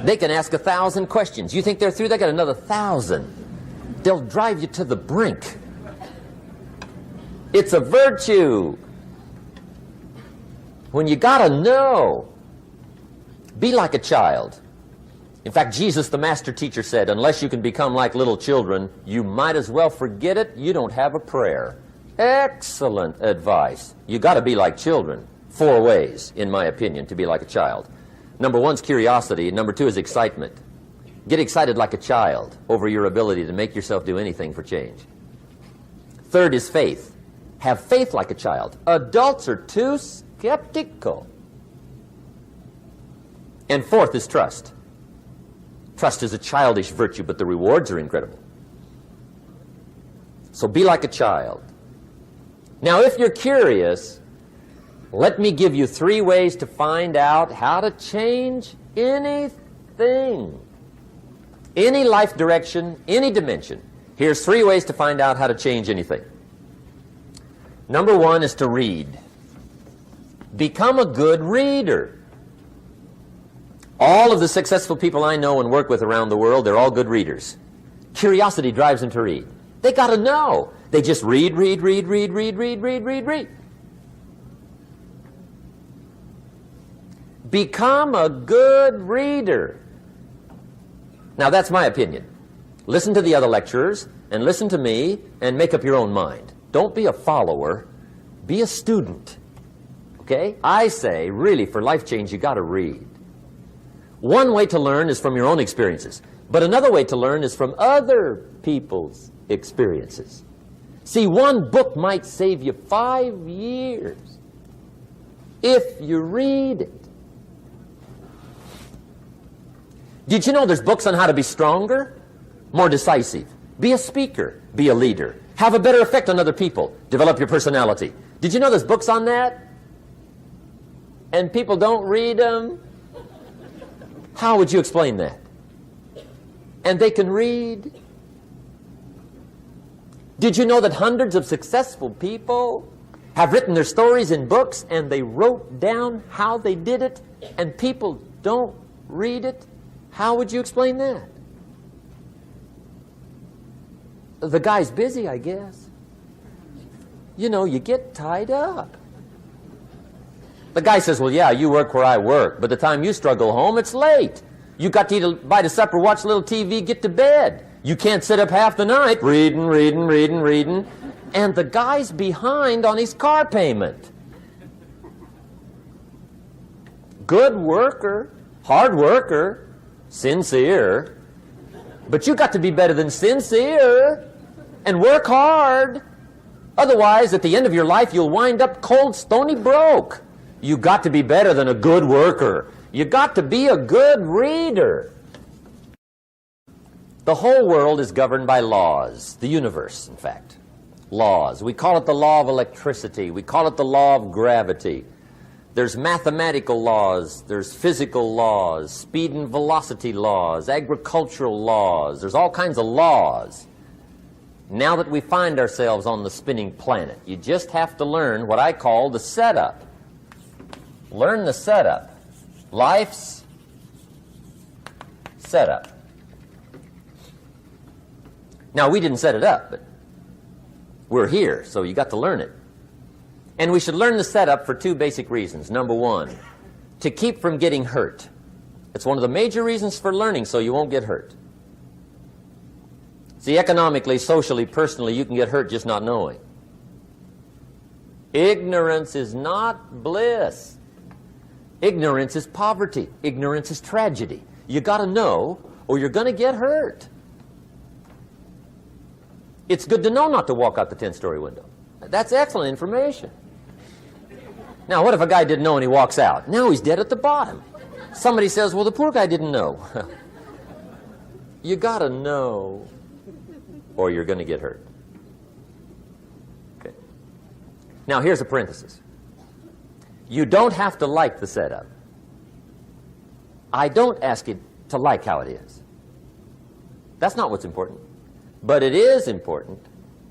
They can ask 1,000 questions. You think they're through? They got another 1,000. They'll drive you to the brink. It's a virtue. when you got to know. Be like a child. In fact, Jesus, the master teacher, said, unless you can become like little children, you might as well forget it. You don't have a prayer. Excellent advice. You got to be like children. 4 ways, in my opinion, to be like a child. Number 1 is curiosity. Number 2 is excitement. Get excited like a child over your ability to make yourself do anything for change. 3rd is faith. Have faith like a child. Adults are too skeptical. And 4th is trust. Trust is a childish virtue, but the rewards are incredible. So be like a child. Now, if you're curious, let me give you 3 ways to find out how to change anything. Any life direction, any dimension. Here's 3 ways to find out how to change anything. Number 1 is to read. Become a good reader. All of the successful people I know and work with around the world, they're all good readers. Curiosity drives them to read. They got to know. They just read. Become a good reader. Now, that's my opinion. Listen to the other lecturers and listen to me and make up your own mind. Don't be a follower. Be a student. Okay? I say, really, for life change, you got to read. One way to learn is from your own experiences, but another way to learn is from other people's experiences. See, one book might save you 5 years if you read it. Did you know there's books on how to be stronger, more decisive, be a speaker, be a leader, have a better effect on other people, develop your personality? Did you know there's books on that? And people don't read them? How would you explain that? And they can read. Did you know that hundreds of successful people have written their stories in books and they wrote down how they did it and people don't read it? How would you explain that? The guy's busy, I guess. You know, you get tied up. The guy says, well, yeah, you work where I work. By the time you struggle home, it's late. You got to eat a bite of supper, watch a little TV, get to bed. You can't sit up half the night reading. And the guy's behind on his car payment. Good worker, hard worker, sincere. But you got to be better than sincere and work hard. Otherwise, at the end of your life, you'll wind up cold, stony broke. You got to be better than a good worker. You got to be a good reader. The whole world is governed by laws. The universe, in fact. Laws. We call it the law of electricity. We call it the law of gravity. There's mathematical laws. There's physical laws. Speed and velocity laws. Agricultural laws. There's all kinds of laws. Now that we find ourselves on the spinning planet, you just have to learn what I call the setup. Learn the setup. Life's setup. Now, we didn't set it up, but we're here, so you got to learn it. And we should learn the setup for 2 basic reasons. Number 1, to keep from getting hurt. It's one of the major reasons for learning, so you won't get hurt. See, economically, socially, personally, you can get hurt just not knowing. Ignorance is not bliss. Ignorance is poverty. Ignorance is tragedy. You got to know, or you're going to get hurt. It's good to know not to walk out the 10-story window. That's excellent information. Now, what if a guy didn't know and he walks out? Now he's dead at the bottom. Somebody says, well, the poor guy didn't know. You got to know, or you're going to get hurt. Okay. Now, here's a parenthesis. You don't have to like the setup. I don't ask you to like how it is. That's not what's important. But it is important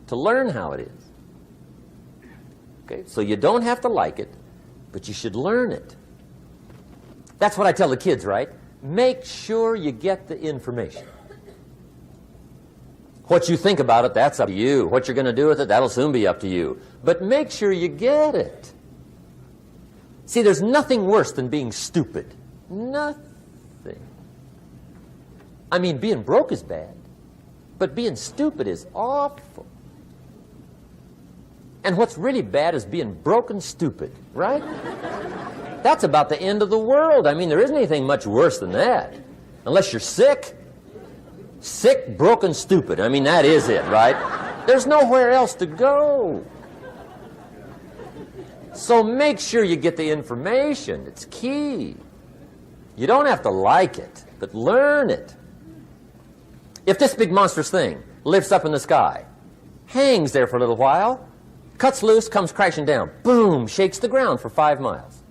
to learn how it is. Okay, so you don't have to like it, but you should learn it. That's what I tell the kids, right? Make sure you get the information. What you think about it, that's up to you. What you're going to do with it, that'll soon be up to you. But make sure you get it. See, there's nothing worse than being stupid. Nothing. I mean, being broke is bad, but being stupid is awful. And what's really bad is being broke and stupid, right? That's about the end of the world. I mean, there isn't anything much worse than that. Unless you're sick. Sick, broken, stupid. I mean, that is it, right? There's nowhere else to go. So make sure you get the information. It's key. You don't have to like it, but learn it. If this big monstrous thing lifts up in the sky, hangs there for a little while, cuts loose, comes crashing down, boom, shakes the ground for 5 miles.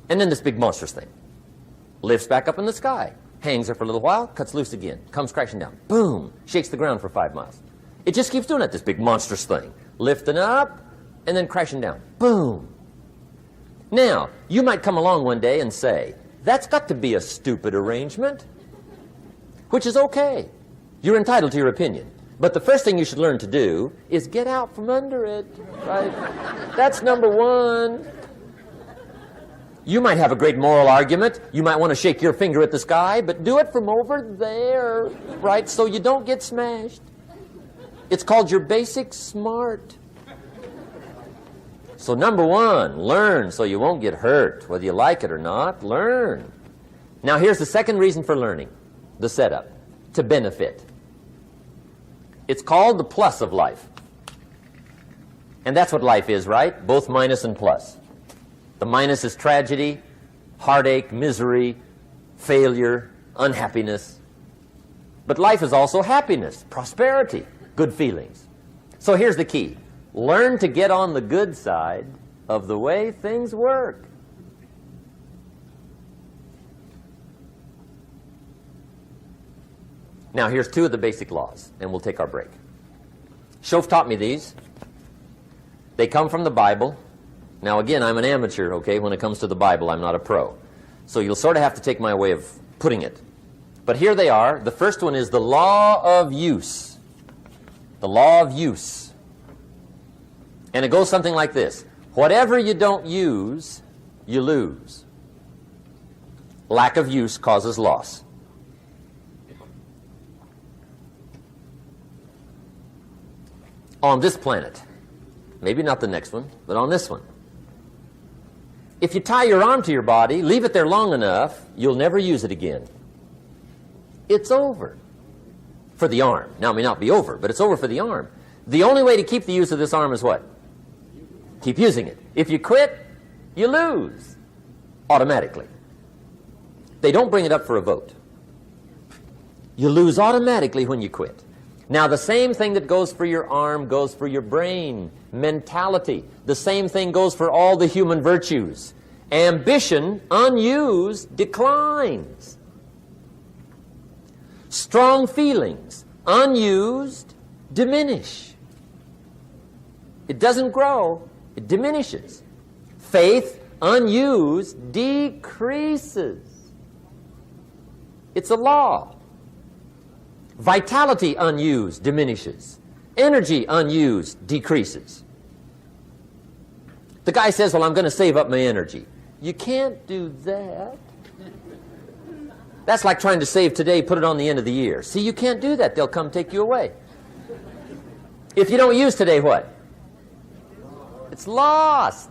And then this big monstrous thing lifts back up in the sky, hangs there for a little while, cuts loose again, comes crashing down, boom, shakes the ground for 5 miles. It just keeps doing it, this big monstrous thing, lifting up and then crashing down, boom. Now, you might come along one day and say, that's got to be a stupid arrangement, which is okay. You're entitled to your opinion. But the first thing you should learn to do is get out from under it, right? That's number one. You might have a great moral argument. You might want to shake your finger at the sky, but do it from over there, right, so you don't get smashed. It's called your basic smart. So number one, learn so you won't get hurt. Whether you like it or not, learn. Now here's the second reason for learning, the setup, to benefit. It's called the plus of life. And that's what life is, right? Both minus and plus. The minus is tragedy, heartache, misery, failure, unhappiness. But life is also happiness, prosperity, good feelings. So here's the key. Learn to get on the good side of the way things work. Now here's 2 of the basic laws, and we'll take our break. Shof taught me these. They come from the Bible. Now again, I'm an amateur, okay, when it comes to the Bible. I'm not a pro. So you'll sort of have to take my way of putting it. But here they are. The first one is the law of use. The law of use. And it goes something like this. Whatever you don't use, you lose. Lack of use causes loss. On this planet, maybe not the next one, but on this one, if you tie your arm to your body, leave it there long enough, you'll never use it again. It's over for the arm. Now, it may not be over, but it's over for the arm. The only way to keep the use of this arm is what? Keep using it. If you quit, you lose automatically. They don't bring it up for a vote. You lose automatically when you quit. Now, the same thing that goes for your arm goes for your brain, mentality. The same thing goes for all the human virtues. Ambition, unused, declines. Strong feelings, unused, diminish. It doesn't grow, it diminishes. Faith, unused, decreases. It's a law. Vitality, unused, diminishes. Energy, unused, decreases. The guy says, well, I'm going to save up my energy. You can't do that. That's like trying to save today, put it on the end of the year. See, you can't do that. They'll come take you away. If you don't use today, what? It's lost.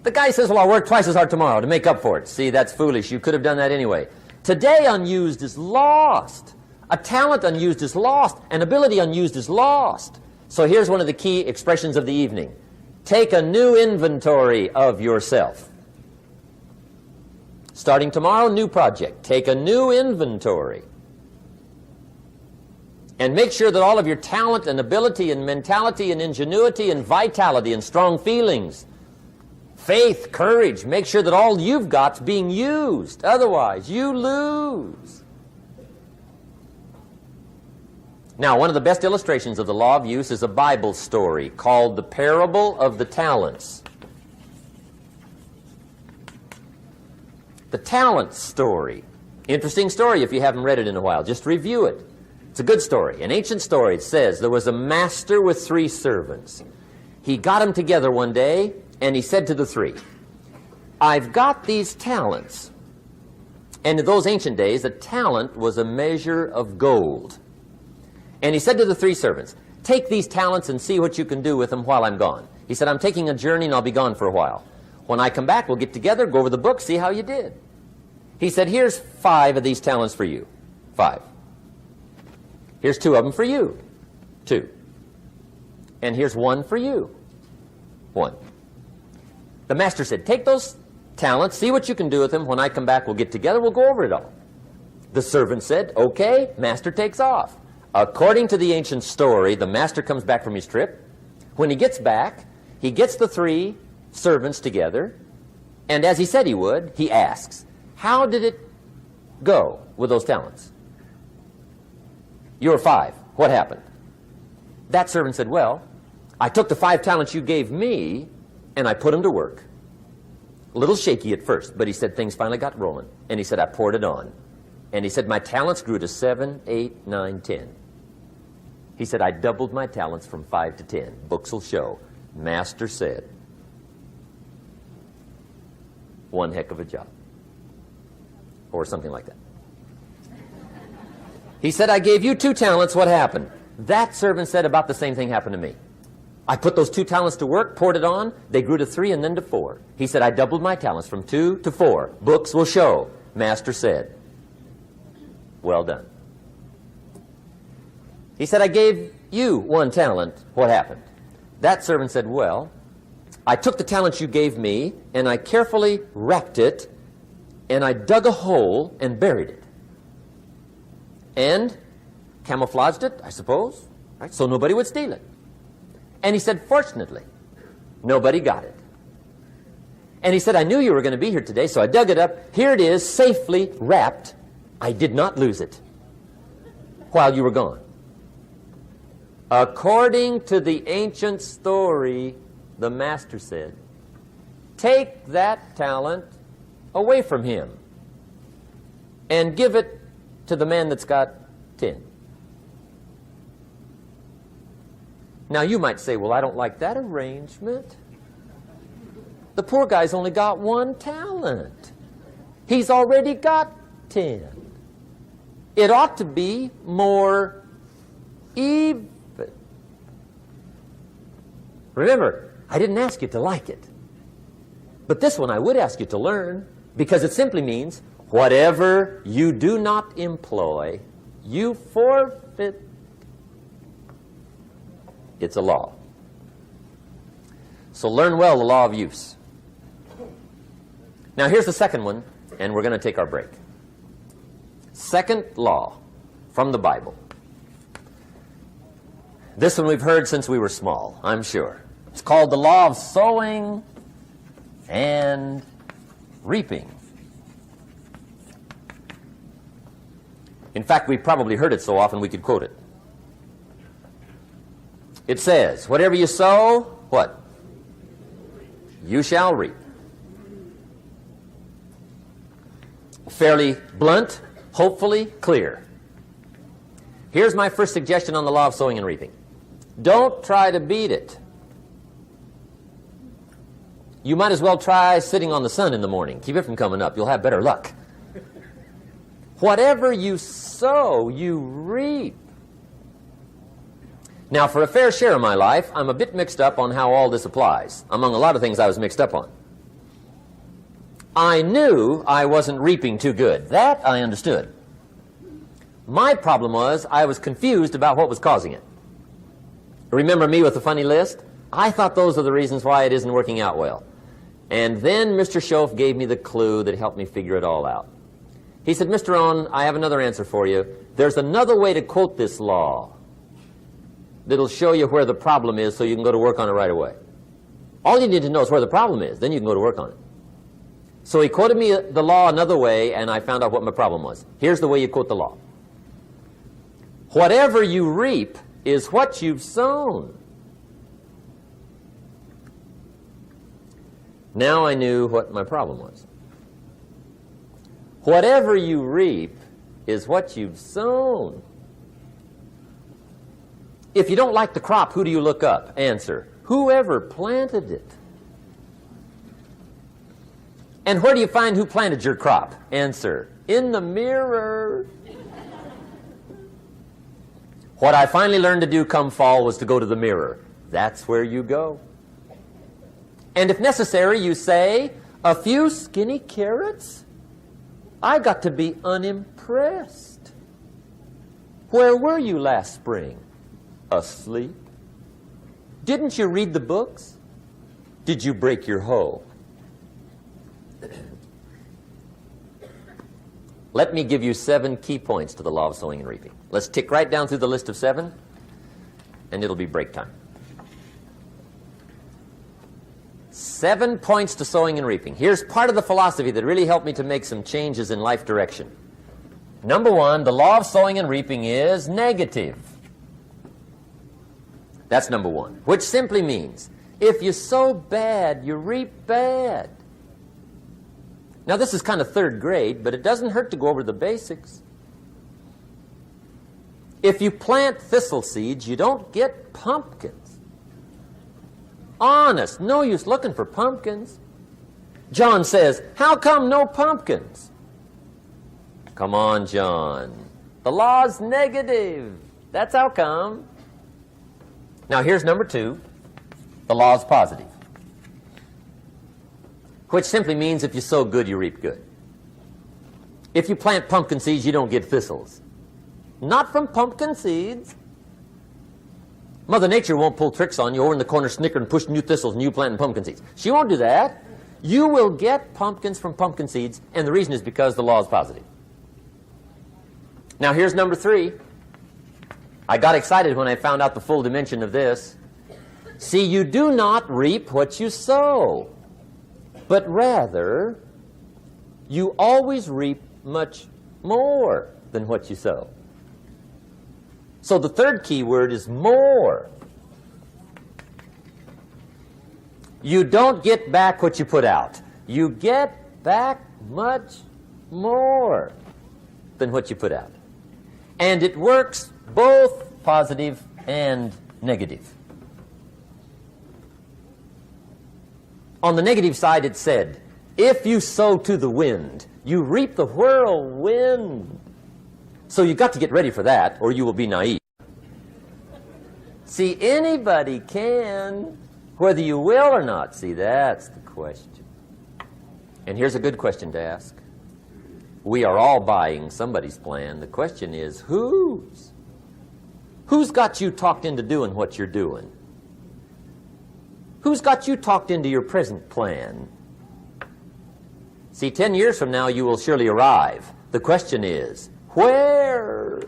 The guy says, well, I'll work twice as hard tomorrow to make up for it. See, that's foolish. You could have done that anyway. Today, unused is lost. A talent unused is lost. An ability unused is lost. So here's one of the key expressions of the evening. Take a new inventory of yourself. Starting tomorrow, new project. Take a new inventory. And make sure that all of your talent and ability and mentality and ingenuity and vitality and strong feelings, faith, courage, make sure that all you've got's being used. Otherwise, you lose. Now, one of the best illustrations of the law of use is a Bible story called the Parable of the Talents. The talent story. Interesting story if you haven't read it in a while. Just review it. It's a good story. An ancient story. It says there was a master with 3 servants. He got them together one day and he said to the 3, I've got these talents. And in those ancient days, a talent was a measure of gold. And he said to the 3 servants, take these talents and see what you can do with them while I'm gone. He said, I'm taking a journey and I'll be gone for a while. When I come back, we'll get together, go over the book, see how you did. He said, here's 5 of these talents for you. 5. Here's 2 of them for you. 2. And here's 1 for you. 1. The master said, take those talents, see what you can do with them. When I come back, we'll get together, we'll go over it all. The servant said, okay, master takes off. According to the ancient story, the master comes back from his trip. When he gets back, he gets the 3 servants together, and as he said he would, he asks, how did it go with those talents? You were 5. What happened? That servant said, well, I took the 5 talents you gave me, and I put them to work. A little shaky at first, but he said things finally got rolling. And he said, I poured it on. And he said, my talents grew to 7, 8, 9, 10. He said, I doubled my talents from 5 to 10. Books will show. Master said, one heck of a job. Or something like that. He said, I gave you 2 talents. What happened? That servant said about the same thing happened to me. I put those 2 talents to work, poured it on. They grew to 3 and then to 4. He said, I doubled my talents from 2 to 4. Books will show. Master said, well done. He said, I gave you 1 talent. What happened? That servant said, well, I took the talents you gave me, and I carefully wrapped it, and I dug a hole and buried it. And camouflaged it, I suppose, right? So nobody would steal it. And he said, fortunately, nobody got it. And he said, I knew you were going to be here today, so I dug it up. Here it is, safely wrapped. I did not lose it while you were gone. According to the ancient story, the master said, take that talent away from him and give it to the man that's got 10. Now you might say, well, I don't like that arrangement. The poor guy's only got 1 talent. He's already got 10. It ought to be more even. Remember, I didn't ask you to like it. But this one I would ask you to learn, because it simply means whatever you do not employ, you forfeit. It's a law. So learn well the law of use. Now here's the second one, and we're going to take our break. Second law from the Bible. This one we've heard since we were small, I'm sure. It's called the law of sowing and reaping. In fact, we've probably heard it so often we could quote it. It says, whatever you sow, what? You shall reap. Fairly blunt, hopefully clear. Here's my first suggestion on the law of sowing and reaping. Don't try to beat it. You might as well try sitting on the sun in the morning. Keep it from coming up. You'll have better luck. Whatever you sow, you reap. Now, for a fair share of my life, I'm a bit mixed up on how all this applies. Among a lot of things I was mixed up on. I knew I wasn't reaping too good. That I understood. My problem was I was confused about what was causing it. Remember me with the funny list? I thought those are the reasons why it isn't working out well. And then Mr. Schoaf gave me the clue that helped me figure it all out. He said, Mr. Rohn, I have another answer for you. There's another way to quote this law that'll show you where the problem is so you can go to work on it right away. All you need to know is where the problem is. Then you can go to work on it. So he quoted me the law another way, and I found out what my problem was. Here's the way you quote the law. Whatever you reap is what you've sown. Now I knew what my problem was. Whatever you reap is what you've sown. If you don't like the crop, who do you look up? Answer, whoever planted it. And where do you find who planted your crop? Answer, in the mirror. What I finally learned to do come fall was to go to the mirror. That's where you go. And if necessary, you say, a few skinny carrots? I got to be unimpressed. Where were you last spring? Asleep. Didn't you read the books? Did you break your hoe? Let me give you 7 key points to the law of sowing and reaping. Let's tick right down through the list of 7, and it'll be break time. 7 points to sowing and reaping. Here's part of the philosophy that really helped me to make some changes in life direction. Number 1, the law of sowing and reaping is negative. That's number 1, which simply means if you sow bad, you reap bad. Now, this is kind of 3rd grade, but it doesn't hurt to go over the basics. If you plant thistle seeds, you don't get pumpkins. Honest, no use looking for pumpkins. John says, how come no pumpkins? Come on, John. The law's negative. That's how come. Now, here's number 2. The law's positive, which simply means if you sow good, you reap good. If you plant pumpkin seeds, you don't get thistles. Not from pumpkin seeds. Mother Nature won't pull tricks on you over in the corner snickering and pushing you thistles and you planting pumpkin seeds. She won't do that. You will get pumpkins from pumpkin seeds, and the reason is because the law is positive. Now, here's number 3. I got excited when I found out the full dimension of this. See, you do not reap what you sow, but rather, you always reap much more than what you sow. So the 3rd key word is more. You don't get back what you put out. You get back much more than what you put out. And it works both positive and negative. On the negative side, it said, if you sow to the wind, you reap the whirlwind. So you've got to get ready for that, or you will be naive. See, anybody can, whether you will or not. See, that's the question. And here's a good question to ask. We are all buying somebody's plan. The question is, whose? Who's got you talked into doing what you're doing? Who's got you talked into your present plan? See, 10 years from now, you will surely arrive. The question is, where?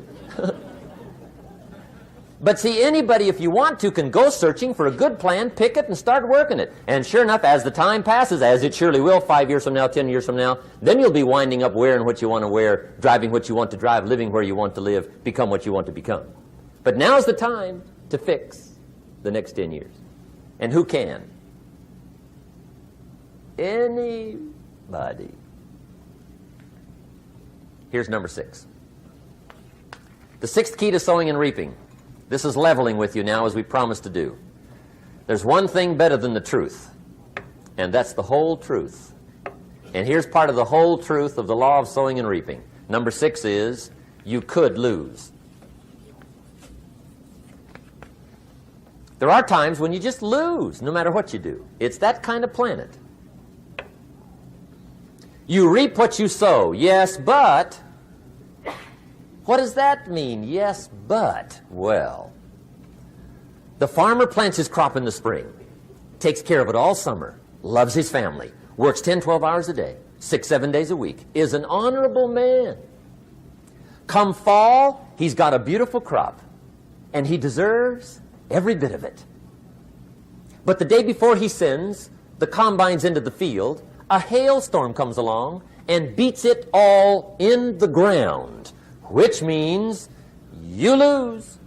But see, anybody, if you want to, can go searching for a good plan, pick it, and start working it. And sure enough, as the time passes, as it surely will 5 years from now, 10 years from now, then you'll be winding up wearing what you want to wear, driving what you want to drive, living where you want to live, become what you want to become. But now's the time to fix the next 10 years. And who can? Anybody. Here's number 6. The 6th key to sowing and reaping. This is leveling with you now, as we promised to do. There's one thing better than the truth, and that's the whole truth. And here's part of the whole truth of the law of sowing and reaping. Number 6 is, you could lose. There are times when you just lose, no matter what you do. It's that kind of planet. You reap what you sow. Yes, but... What does that mean? Yes, but... Well, the farmer plants his crop in the spring, takes care of it all summer, loves his family, works 10, 12 hours a day, 6, 7 days a week, is an honorable man. Come fall, he's got a beautiful crop, and he deserves every bit of it. But the day before he sends the combines into the field, a hailstorm comes along and beats it all in the ground, which means you lose.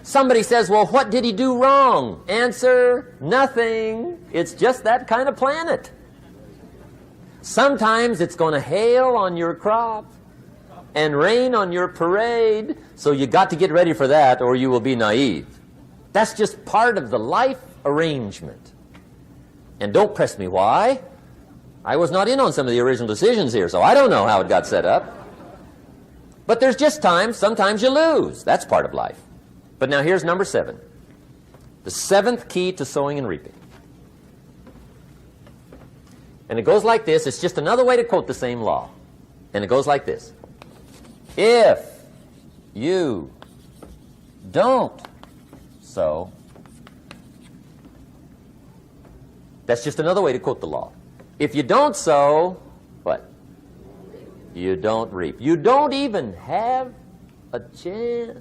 Somebody says, well, what did he do wrong? Answer, nothing. It's just that kind of planet. Sometimes it's going to hail on your crop and rain on your parade, so you got to get ready for that or you will be naive. That's just part of the life arrangement. And don't press me why. I was not in on some of the original decisions here, so I don't know how it got set up. But there's just times, sometimes you lose. That's part of life. But now here's number 7. The 7th key to sowing and reaping. And it goes like this. It's just another way to quote the same law. And it goes like this. If you don't sow, that's just another way to quote the law. If you don't sow, what? You don't reap. You don't even have a chance.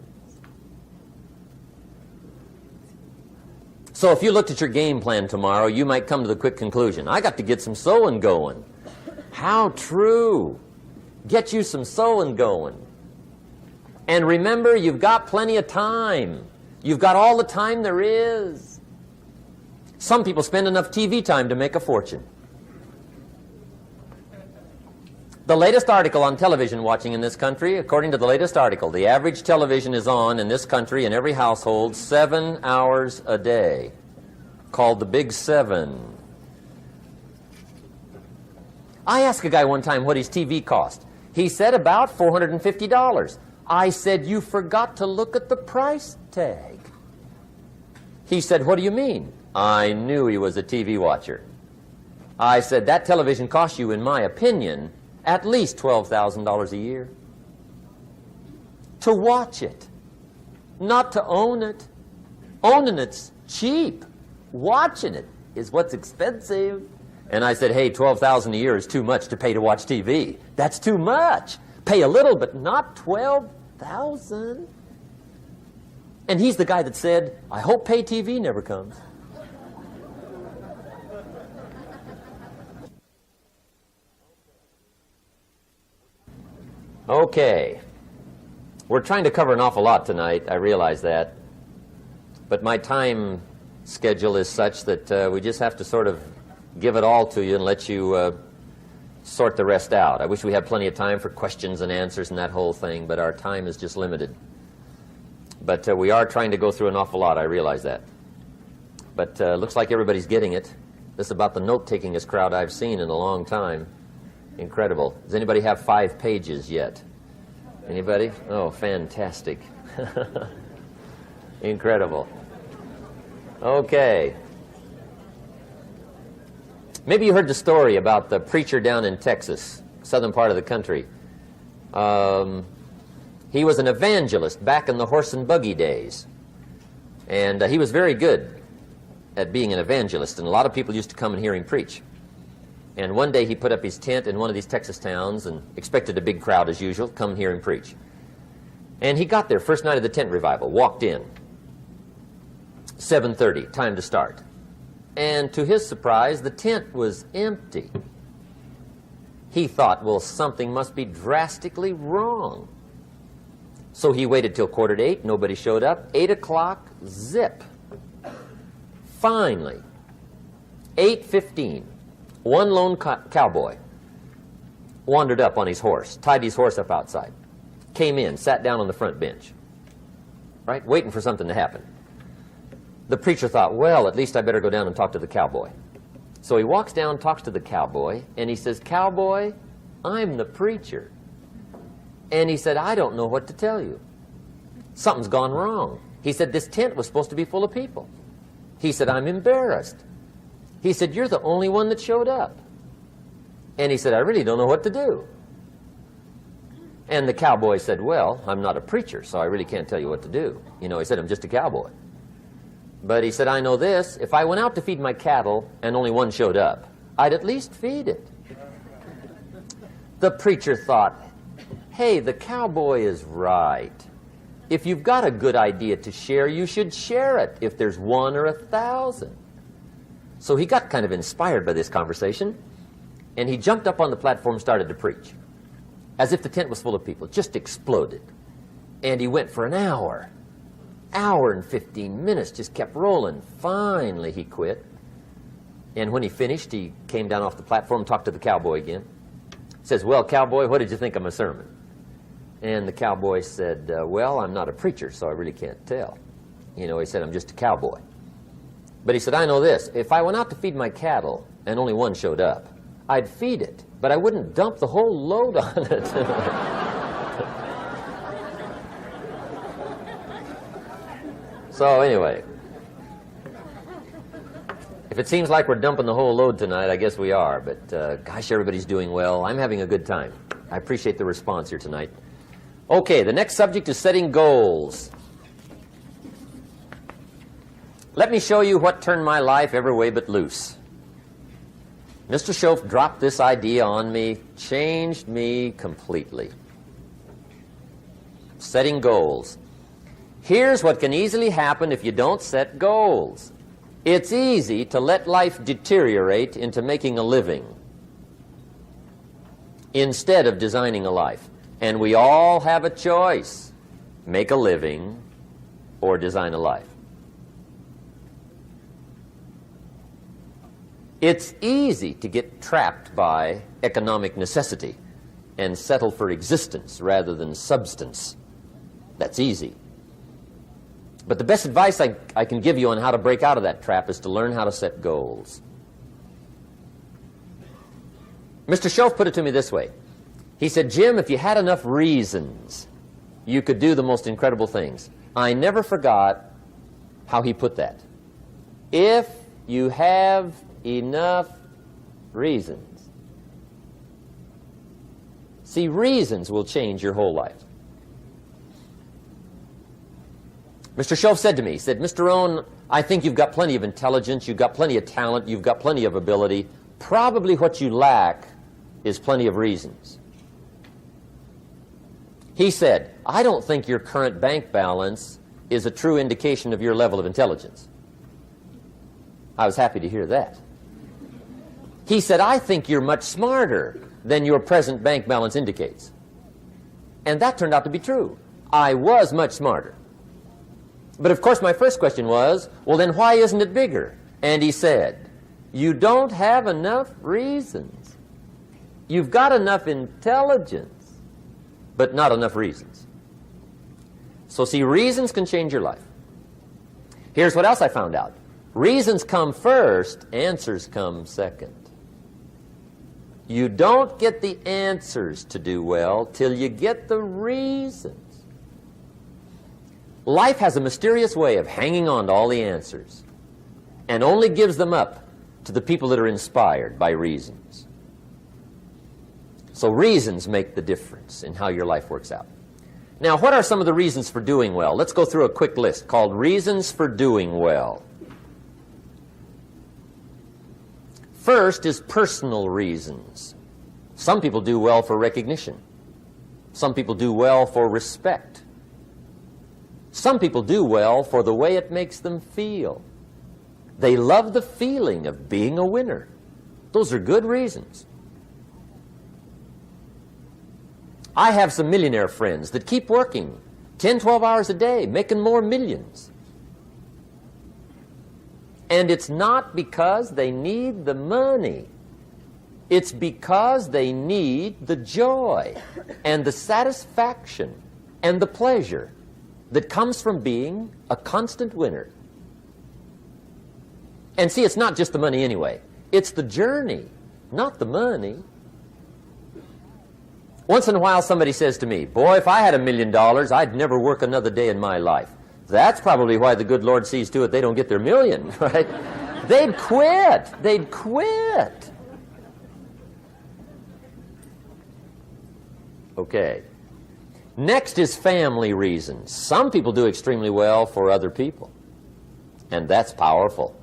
So if you looked at your game plan tomorrow, you might come to the quick conclusion, I got to get some sowing going. How true. Get you some sowing going. And remember, you've got plenty of time. You've got all the time there is. Some people spend enough TV time to make a fortune. The latest article on television watching in this country, according to the latest article, the average television is on in this country in every household 7 hours a day, called the Big 7. I asked a guy one time what his TV cost. He said about $450. I said, you forgot to look at the price tag. He said, what do you mean? I knew he was a TV watcher. I said, that television costs you, in my opinion, at least $12,000 a year. To watch it, not to own it. Owning it's cheap. Watching it is what's expensive. And I said, hey, $12,000 a year is too much to pay to watch TV. That's too much. Pay a little, but not $12,000. And he's the guy that said, I hope pay TV never comes. Okay. We're trying to cover an awful lot tonight, I realize that. But my time schedule is such that we just have to sort of give it all to you and let you sort the rest out. I wish we had plenty of time for questions and answers and that whole thing, but our time is just limited. But we are trying to go through an awful lot, I realize that. But looks like everybody's getting it. This is about the note-takingest crowd I've seen in a long time. Incredible. Does anybody have 5 pages yet? Anybody? Oh, fantastic. Incredible. Okay. Maybe you heard the story about the preacher down in Texas, southern part of the country. He was an evangelist back in the horse and buggy days. And he was very good at being an evangelist, and a lot of people used to come and hear him preach. And one day he put up his tent in one of these Texas towns and expected a big crowd as usual, come and hear him preach. And he got there, first night of the tent revival, walked in. 7:30, time to start. And to his surprise, the tent was empty. He thought, well, something must be drastically wrong. So he waited till 7:45, nobody showed up. 8 o'clock, zip. Finally, 8:15. One lone cowboy wandered up on his horse, tied his horse up outside, came in, sat down on the front bench, right, waiting for something to happen. The preacher thought, well, at least I better go down and talk to the cowboy. So he walks down, talks to the cowboy, and he says, Cowboy, I'm the preacher. And he said, I don't know what to tell you. Something's gone wrong. He said, this tent was supposed to be full of people. He said, I'm embarrassed. He said, you're the only one that showed up. And he said, I really don't know what to do. And the cowboy said, well, I'm not a preacher, so I really can't tell you what to do. You know, he said, I'm just a cowboy. But he said, I know this, if I went out to feed my cattle and only one showed up, I'd at least feed it. The preacher thought, hey, the cowboy is right. If you've got a good idea to share, you should share it, if there's 1 or 1,000. So he got kind of inspired by this conversation, and he jumped up on the platform and started to preach, as if the tent was full of people, just exploded. And he went for an hour and 15 minutes, just kept rolling. Finally, he quit. And when he finished, he came down off the platform, talked to the cowboy again. Says, well, cowboy, what did you think of my sermon? And the cowboy said, well, I'm not a preacher, so I really can't tell. You know, he said, I'm just a cowboy. But he said, I know this. If I went out to feed my cattle and only one showed up, I'd feed it, but I wouldn't dump the whole load on it. So anyway, if it seems like we're dumping the whole load tonight, I guess we are. But gosh, everybody's doing well. I'm having a good time. I appreciate the response here tonight. Okay, the next subject is setting goals. Let me show you what turned my life every way but loose. Mr. Schoaf dropped this idea on me, changed me completely. Setting goals. Here's what can easily happen if you don't set goals. It's easy to let life deteriorate into making a living instead of designing a life. And we all have a choice. Make a living or design a life. It's easy to get trapped by economic necessity and settle for existence rather than substance. That's easy. But the best advice I can give you on how to break out of that trap is to learn how to set goals. Mr. Schoaf put it to me this way. He said, Jim, if you had enough reasons, you could do the most incredible things. I never forgot how he put that. If you have enough reasons. See, reasons will change your whole life. Mr. Schoaf said to me, he said, Mr. Rohn, I think you've got plenty of intelligence, you've got plenty of talent, you've got plenty of ability. Probably what you lack is plenty of reasons. He said, I don't think your current bank balance is a true indication of your level of intelligence. I was happy to hear that. He said, I think you're much smarter than your present bank balance indicates. And that turned out to be true. I was much smarter. But of course my first question was, well then why isn't it bigger? And he said, you don't have enough reasons. You've got enough intelligence, but not enough reasons. So see, reasons can change your life. Here's what else I found out. Reasons come first, answers come second. You don't get the answers to do well till you get the reasons. Life has a mysterious way of hanging on to all the answers and only gives them up to the people that are inspired by reasons. So reasons make the difference in how your life works out. Now, what are some of the reasons for doing well? Let's go through a quick list called Reasons for Doing Well. First is personal reasons. Some people do well for recognition. Some people do well for respect. Some people do well for the way it makes them feel. They love the feeling of being a winner. Those are good reasons. I have some millionaire friends that keep working 10, 12 hours a day, making more millions. And it's not because they need the money. It's because they need the joy and the satisfaction and the pleasure that comes from being a constant winner. And see, it's not just the money anyway. It's the journey, not the money. Once in a while somebody says to me, boy, if I had $1 million, I'd never work another day in my life. That's probably why the good Lord sees to it they don't get their million, right? They'd quit. They'd quit. Okay. Next is family reasons. Some people do extremely well for other people, and that's powerful.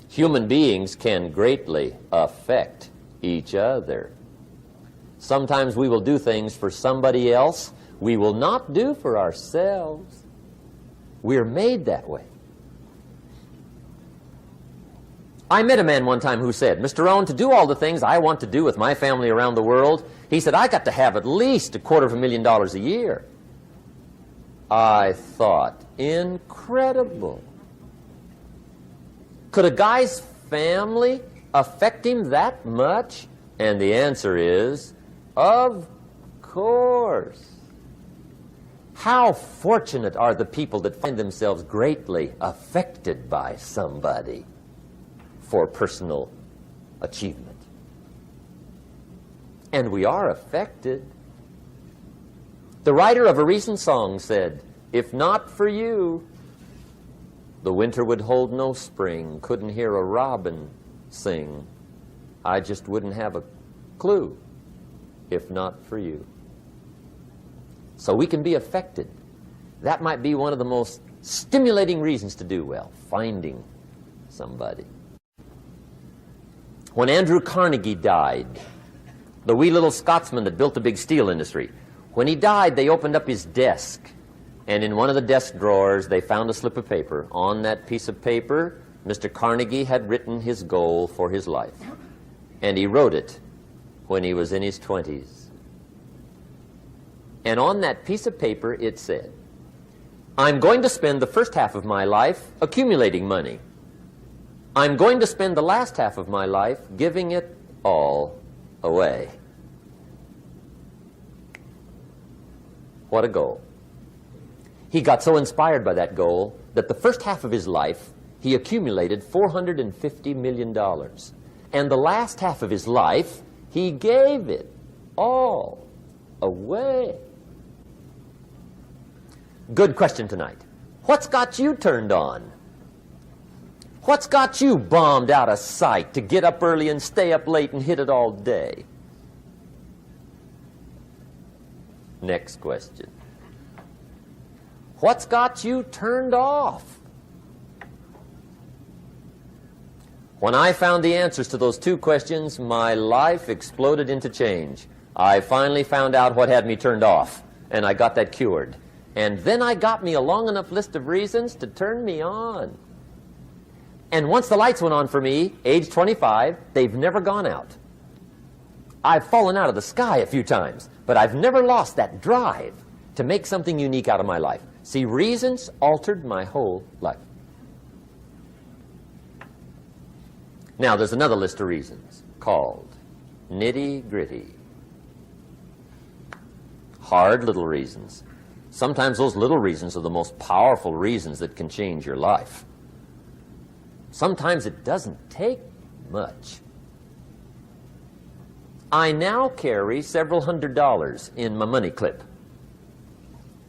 Human beings can greatly affect each other. Sometimes we will do things for somebody else we will not do for ourselves. We're made that way. I met a man one time who said, Mr. Rohn, to do all the things I want to do with my family around the world, he said, I got to have at least $250,000 a year. I thought, incredible. Could a guy's family affect him that much? And the answer is, of course. How fortunate are the people that find themselves greatly affected by somebody for personal achievement. And we are affected. The writer of a recent song said, "If not for you, the winter would hold no spring, couldn't hear a robin sing. I just wouldn't have a clue if not for you." So we can be affected. That might be one of the most stimulating reasons to do well, finding somebody. When Andrew Carnegie died, the wee little Scotsman that built the big steel industry, when he died, they opened up his desk, and in one of the desk drawers, they found a slip of paper. On that piece of paper, Mr. Carnegie had written his goal for his life, and he wrote it when he was in his 20s. And on that piece of paper, it said, "I'm going to spend the first half of my life accumulating money. I'm going to spend the last half of my life giving it all away." What a goal. He got so inspired by that goal that the first half of his life, he accumulated $450 million. And the last half of his life, he gave it all away. Good question tonight. What's got you turned on? What's got you bombed out of sight to get up early and stay up late and hit it all day? Next question. What's got you turned off? When I found the answers to those two questions, my life exploded into change. I finally found out what had me turned off, and I got that cured. And then I got me a long enough list of reasons to turn me on. And once the lights went on for me, age 25, they've never gone out. I've fallen out of the sky a few times, but I've never lost that drive to make something unique out of my life. See, reasons altered my whole life. Now, there's another list of reasons called nitty-gritty. Hard little reasons. Sometimes those little reasons are the most powerful reasons that can change your life. Sometimes it doesn't take much. I now carry several $100s in my money clip.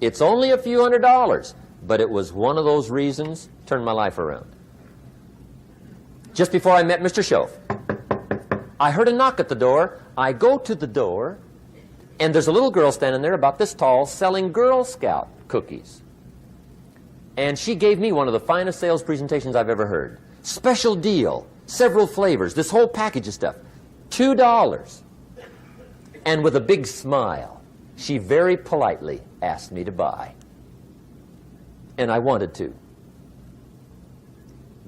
It's only a few $100s, but it was one of those reasons turned my life around. Just before I met Mr. Schoaf, I heard a knock at the door. I go to the door, and there's a little girl standing there about this tall selling Girl Scout cookies. And she gave me one of the finest sales presentations I've ever heard. Special deal, several flavors, this whole package of stuff, $2. And with a big smile, she very politely asked me to buy. And I wanted to.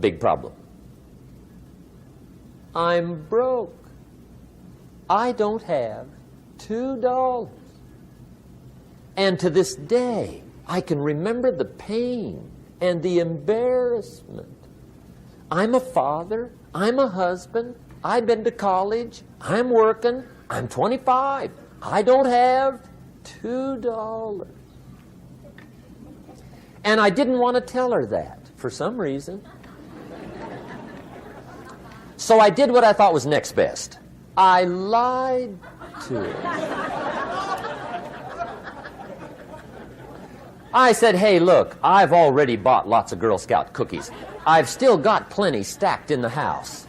Big problem. I'm broke. I don't have $2. And to this day, I can remember the pain and the embarrassment. I'm a father. I'm a husband. I've been to college. I'm working. I'm 25. I don't have $2. And I didn't want to tell her that for some reason. So I did what I thought was next best. I lied to her. I said, "Hey, look, I've already bought lots of Girl Scout cookies. I've still got plenty stacked in the house,"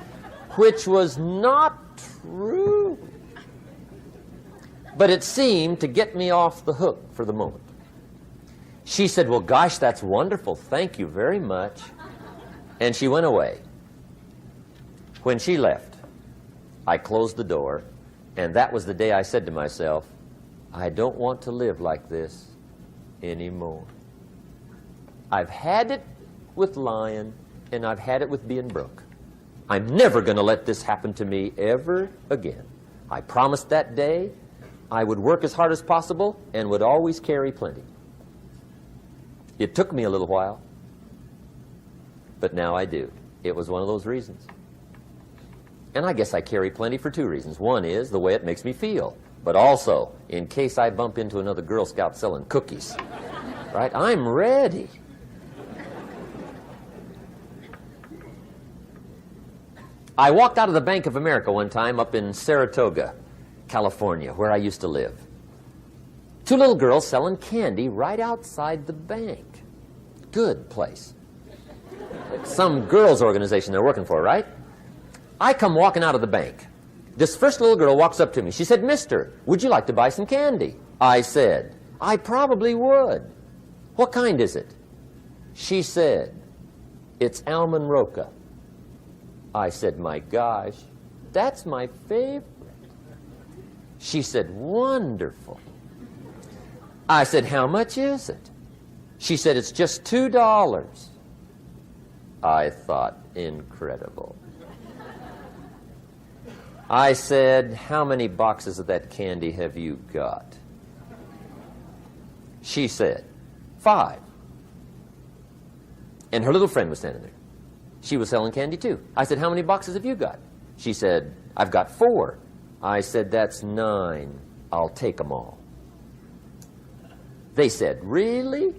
which was not true. But it seemed to get me off the hook for the moment. She said, "Well, gosh, that's wonderful. Thank you very much." And she went away. When she left, I closed the door, and that was the day I said to myself, I don't want to live like this anymore. I've had it with lying, and I've had it with being broke. I'm never going to let this happen to me ever again. I promised that day I would work as hard as possible and would always carry plenty. It took me a little while, but now I do. It was one of those reasons. And I guess I carry plenty for two reasons. One is the way it makes me feel, but also in case I bump into another Girl Scout selling cookies. right? I'm ready. I walked out of the Bank of America one time up in Saratoga, California, where I used to live. Two little girls selling candy right outside the bank. Good place. Some girls' organization they're working for, right? I come walking out of the bank. This first little girl walks up to me. She said, "Mister, would you like to buy some candy?" I said, "I probably would." "What kind is it?" She said, "It's almond roca." I said, "My gosh, that's my favorite." She said, "Wonderful." I said, "How much is it?" She said, "It's just $2. I thought, incredible. I said, "How many boxes of that candy have you got?" She said, 5. And her little friend was standing there. She was selling candy too. I said, "How many boxes have you got?" She said, "I've got 4. I said, "That's 9. I'll take them all." They said, "Really?"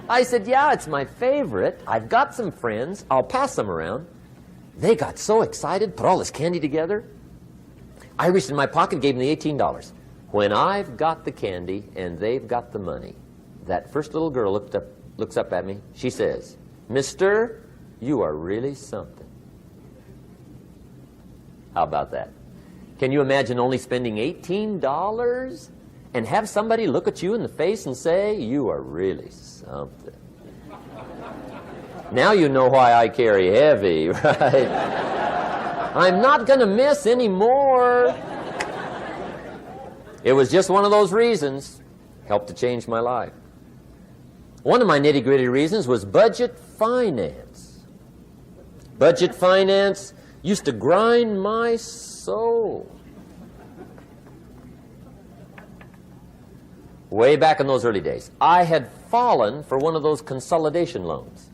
I said, "Yeah, it's my favorite. I've got some friends. I'll pass them around." They got so excited, put all this candy together. I reached in my pocket and gave them the $18. When I've got the candy and they've got the money, that first little girl looks up at me. She says, "Mister, you are really something." How about that? Can you imagine only spending $18 and have somebody look at you in the face and say, "You are really something"? Now you know why I carry heavy, right? I'm not going to miss anymore. It was just one of those reasons. Helped to change my life. One of my nitty-gritty reasons was budget finance. Budget finance used to grind my soul. Way back in those early days, I had fallen for one of those consolidation loans,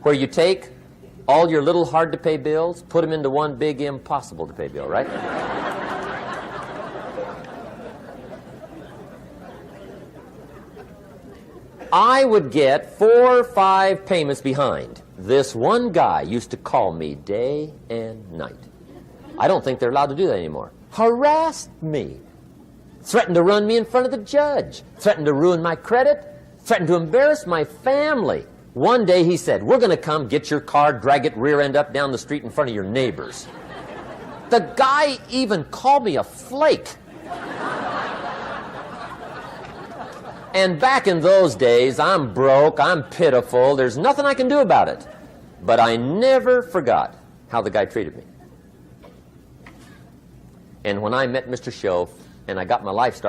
where you take all your little hard-to-pay bills, put them into one big impossible-to-pay bill, right? I would get 4 or 5 payments behind. This one guy used to call me day and night. I don't think they're allowed to do that anymore. Harassed me. Threatened to run me in front of the judge. Threatened to ruin my credit. Threatened to embarrass my family. One day he said, "We're going to come get your car, drag it rear end up down the street in front of your neighbors." The guy even called me a flake. And back in those days, I'm broke, I'm pitiful, there's nothing I can do about it. But I never forgot how the guy treated me. And when I met Mr. Schoaf and I got my life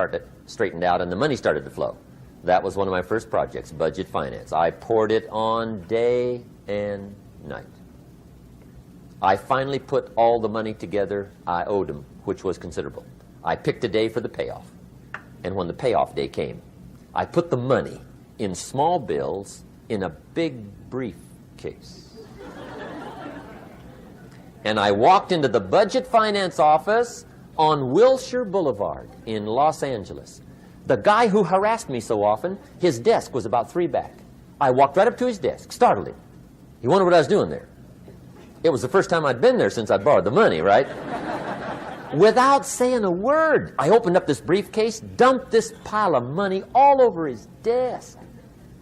straightened out and the money started to flow, that was one of my first projects, budget finance. I poured it on day and night. I finally put all the money together I owed him, which was considerable. I picked a day for the payoff. And when the payoff day came, I put the money in small bills in a big briefcase. And I walked into the budget finance office on Wilshire Boulevard in Los Angeles. The guy who harassed me so often, his desk was about 3 back. I walked right up to his desk, startled him. He wondered what I was doing there. It was the first time I'd been there since I borrowed the money, right? Without saying a word, I opened up this briefcase, dumped this pile of money all over his desk.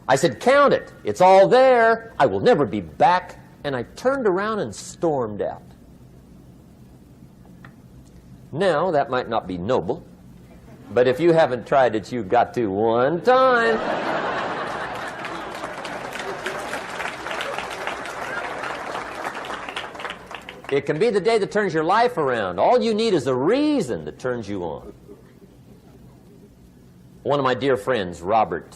I said, "Count it. It's all there. I will never be back." And I turned around and stormed out. Now, that might not be noble, but if you haven't tried it, you've got to one time. It can be the day that turns your life around. All you need is a reason that turns you on. One of my dear friends, Robert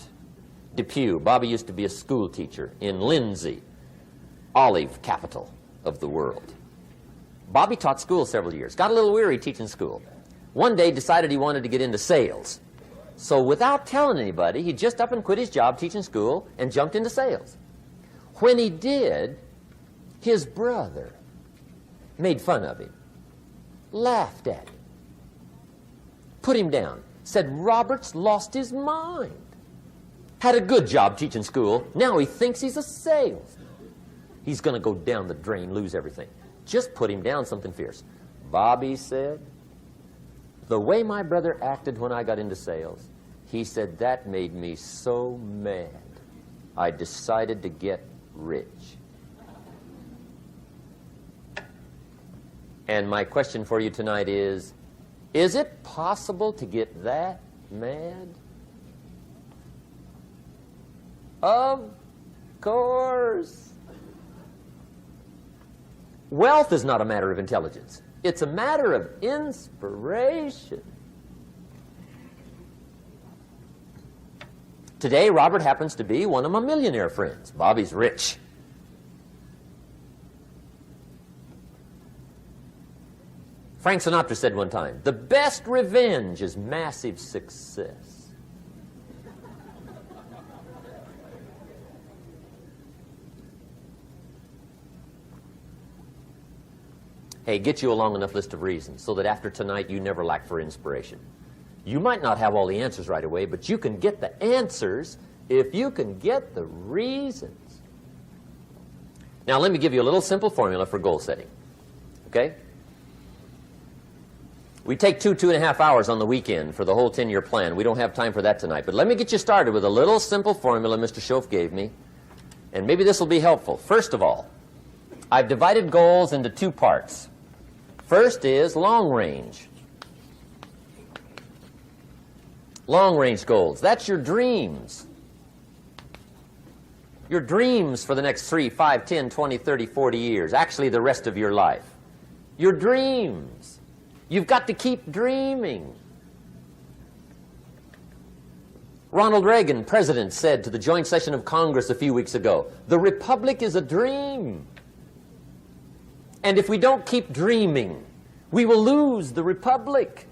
Depew, Bobby used to be a school teacher in Lindsay, olive capital of the world. Bobby taught school several years, got a little weary teaching school. One day decided he wanted to get into sales. So without telling anybody, he just up and quit his job teaching school and jumped into sales. When he did, his brother made fun of him, laughed at him, put him down, said Robert's lost his mind. Had a good job teaching school. Now he thinks he's a salesman. He's going to go down the drain, lose everything. Just put him down something fierce. Bobby said, the way my brother acted when I got into sales, he said that made me so mad. I decided to get rich. And my question for you tonight is it possible to get that mad? Of course. Wealth is not a matter of intelligence. It's a matter of inspiration. Today, Robert happens to be one of my millionaire friends. Bobby's rich. Frank Sinatra said one time, the best revenge is massive success. Hey, get you a long enough list of reasons so that after tonight you never lack for inspiration. You might not have all the answers right away, but you can get the answers if you can get the reasons. Now, let me give you a little simple formula for goal setting. Okay? We take 2.5 hours on the weekend for the whole 10-year plan. We don't have time for that tonight. But let me get you started with a little simple formula Mr. Schoaf gave me. And maybe this will be helpful. First of all, I've divided goals into 2 parts. First is long range. Long range goals. That's your dreams. Your dreams for the next 3, 5, 10, 20, 30, 40 years. Actually, the rest of your life. Your dreams. You've got to keep dreaming. Ronald Reagan, president, said to the joint session of Congress a few weeks ago, the Republic is a dream. And if we don't keep dreaming, we will lose the Republic.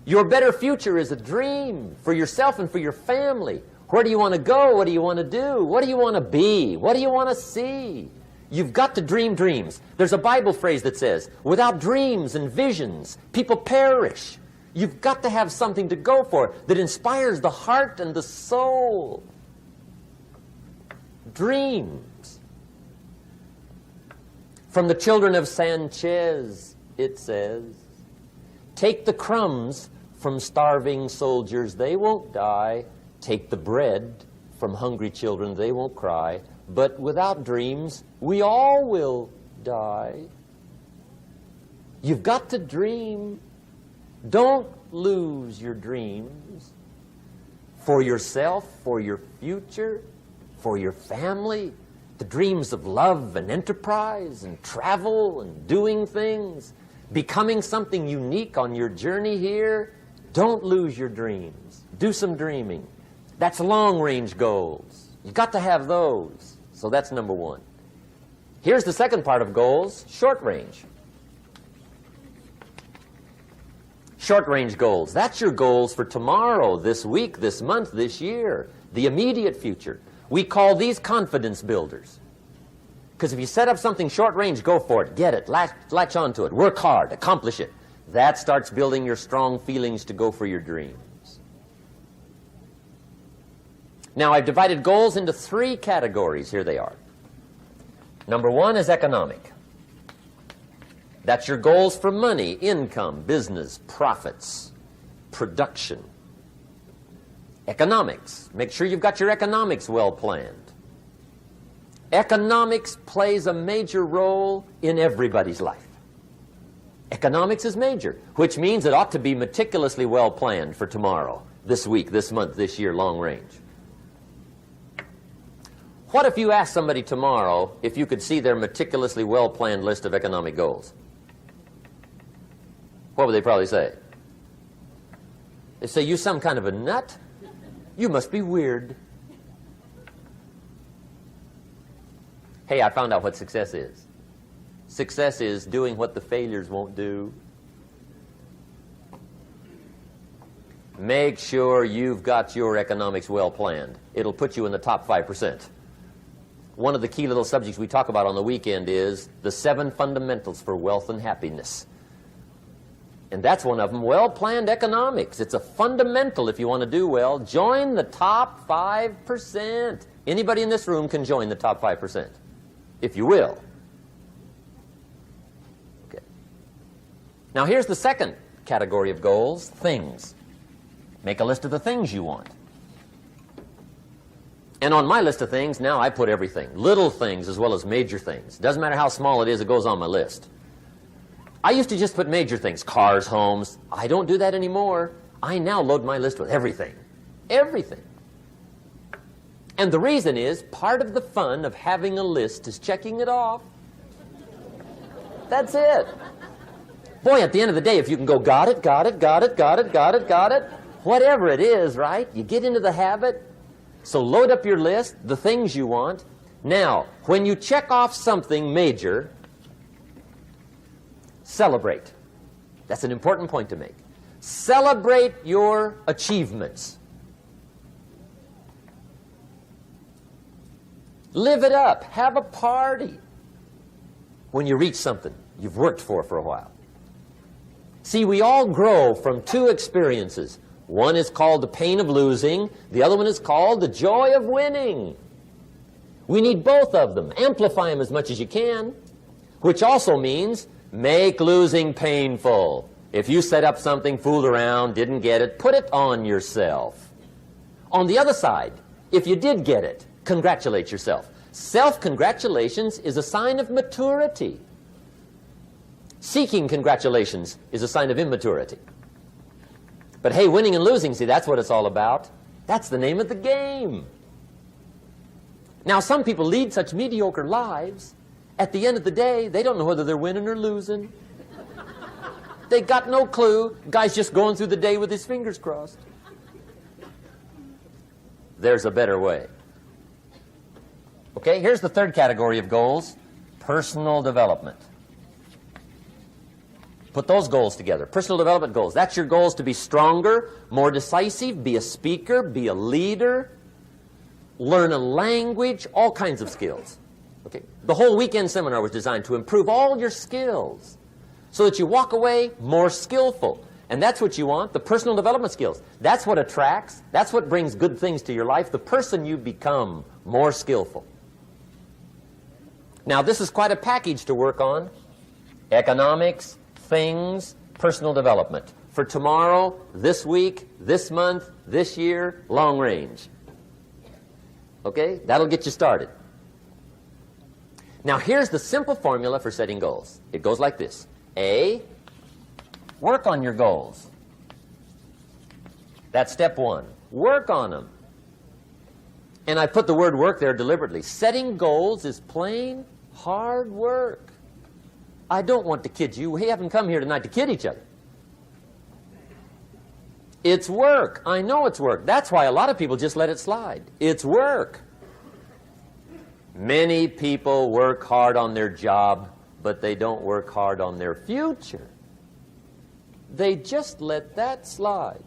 Your better future is a dream for yourself and for your family. Where do you want to go? What do you want to do? What do you want to be? What do you want to see? You've got to dream dreams. There's a Bible phrase that says, without dreams and visions, people perish. You've got to have something to go for that inspires the heart and the soul. Dreams. From the children of Sanchez, it says, take the crumbs from starving soldiers, they won't die. Take the bread from hungry children, they won't cry. But without dreams, we all will die. You've got to dream. Don't lose your dreams for yourself, for your future, for your family. The dreams of love and enterprise and travel and doing things, becoming something unique on your journey here. Don't lose your dreams. Do some dreaming. That's long-range goals. You've got to have those. So that's number 1. Here's the second part of goals, short range. Short-range goals. That's your goals for tomorrow, this week, this month, this year, the immediate future. We call these confidence builders. Because if you set up something short-range, go for it. Get it. Latch onto it. Work hard. Accomplish it. That starts building your strong feelings to go for your dreams. Now, I've divided goals into 3 categories. Here they are. Number 1 is economic. That's your goals for money, income, business, profits, production. Economics. Make sure you've got your economics well planned. Economics plays a major role in everybody's life. Economics is major, which means it ought to be meticulously well planned for tomorrow, this week, this month, this year, long range. What if you asked somebody tomorrow if you could see their meticulously well-planned list of economic goals? What would they probably say? They say, you some kind of a nut? You must be weird. Hey, I found out what success is. Success is doing what the failures won't do. Make sure you've got your economics well planned. It'll put you in the top 5%. One of the key little subjects we talk about on the weekend is the 7 fundamentals for wealth and happiness. And that's one of them, well-planned economics. It's a fundamental if you want to do well. Join the top 5%. Anybody in this room can join the top 5%, if you will. Okay. Now here's the second category of goals, things. Make a list of the things you want. And on my list of things, now I put everything. Little things as well as major things. Doesn't matter how small it is, it goes on my list. I used to just put major things, cars, homes. I don't do that anymore. I now load my list with everything. Everything. And the reason is, part of the fun of having a list is checking it off. That's it. Boy, at the end of the day, if you can go, got it, got it, got it, got it, got it, got it, whatever it is, right? You get into the habit. So load up your list, the things you want. Now, when you check off something major, celebrate. That's an important point to make. Celebrate your achievements. Live it up. Have a party when you reach something you've worked for a while. See, we all grow from two experiences. One is called the pain of losing. The other one is called the joy of winning. We need both of them. Amplify them as much as you can, which also means make losing painful. If you set up something, fooled around, didn't get it, put it on yourself. On the other side, if you did get it, congratulate yourself. Self-congratulations is a sign of maturity. Seeking congratulations is a sign of immaturity. But hey, winning and losing, see, that's what it's all about. That's the name of the game. Now, some people lead such mediocre lives, at the end of the day, they don't know whether they're winning or losing. They got no clue. Guy's just going through the day with his fingers crossed. There's a better way. Okay, here's the third category of goals, personal development. Put those goals together. Personal development goals. That's your goals to be stronger, more decisive, be a speaker, be a leader, learn a language, all kinds of skills. Okay? The whole weekend seminar was designed to improve all your skills so that you walk away more skillful. And that's what you want, the personal development skills. That's what attracts, that's what brings good things to your life, the person you become more skillful. Now, this is quite a package to work on. Economics, things, personal development. For tomorrow, this week, this month, this year, long range. Okay? That'll get you started. Now, here's the simple formula for setting goals. It goes like this. A, work on your goals. That's step one. Work on them. And I put the word work there deliberately. Setting goals is plain hard work. I don't want to kid you. We haven't come here tonight to kid each other. It's work. I know it's work. That's why a lot of people just let it slide. It's work. Many people work hard on their job, but they don't work hard on their future. They just let that slide.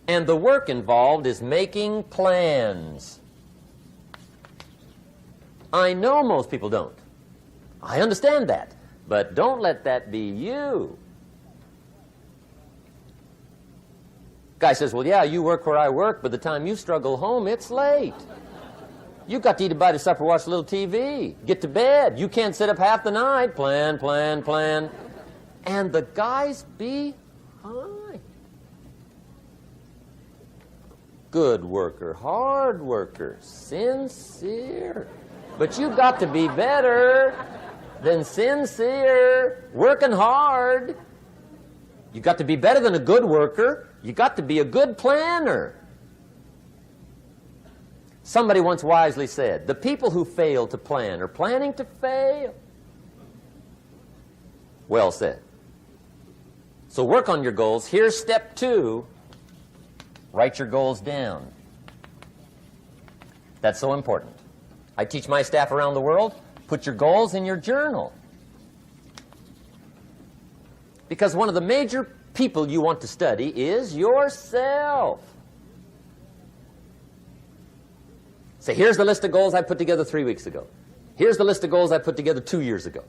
And the work involved is making plans. I know most people don't. I understand that. But don't let that be you. Guy says, well, yeah, you work where I work, but the time you struggle home, it's late. You've got to eat a bite of supper, watch a little TV, get to bed. You can't sit up half the night. Plan, plan, plan. And the guy's behind. Good worker, hard worker, sincere. But you've got to be better than sincere, working hard. You've got to be better than a good worker. You've got to be a good planner. Somebody once wisely said, the people who fail to plan are planning to fail. Well said. So work on your goals. Here's step 2. Write your goals down. That's so important. I teach my staff around the world, put your goals in your journal. Because one of the major people you want to study is yourself. Say, here's the list of goals I put together 3 weeks ago. Here's the list of goals I put together 2 years ago.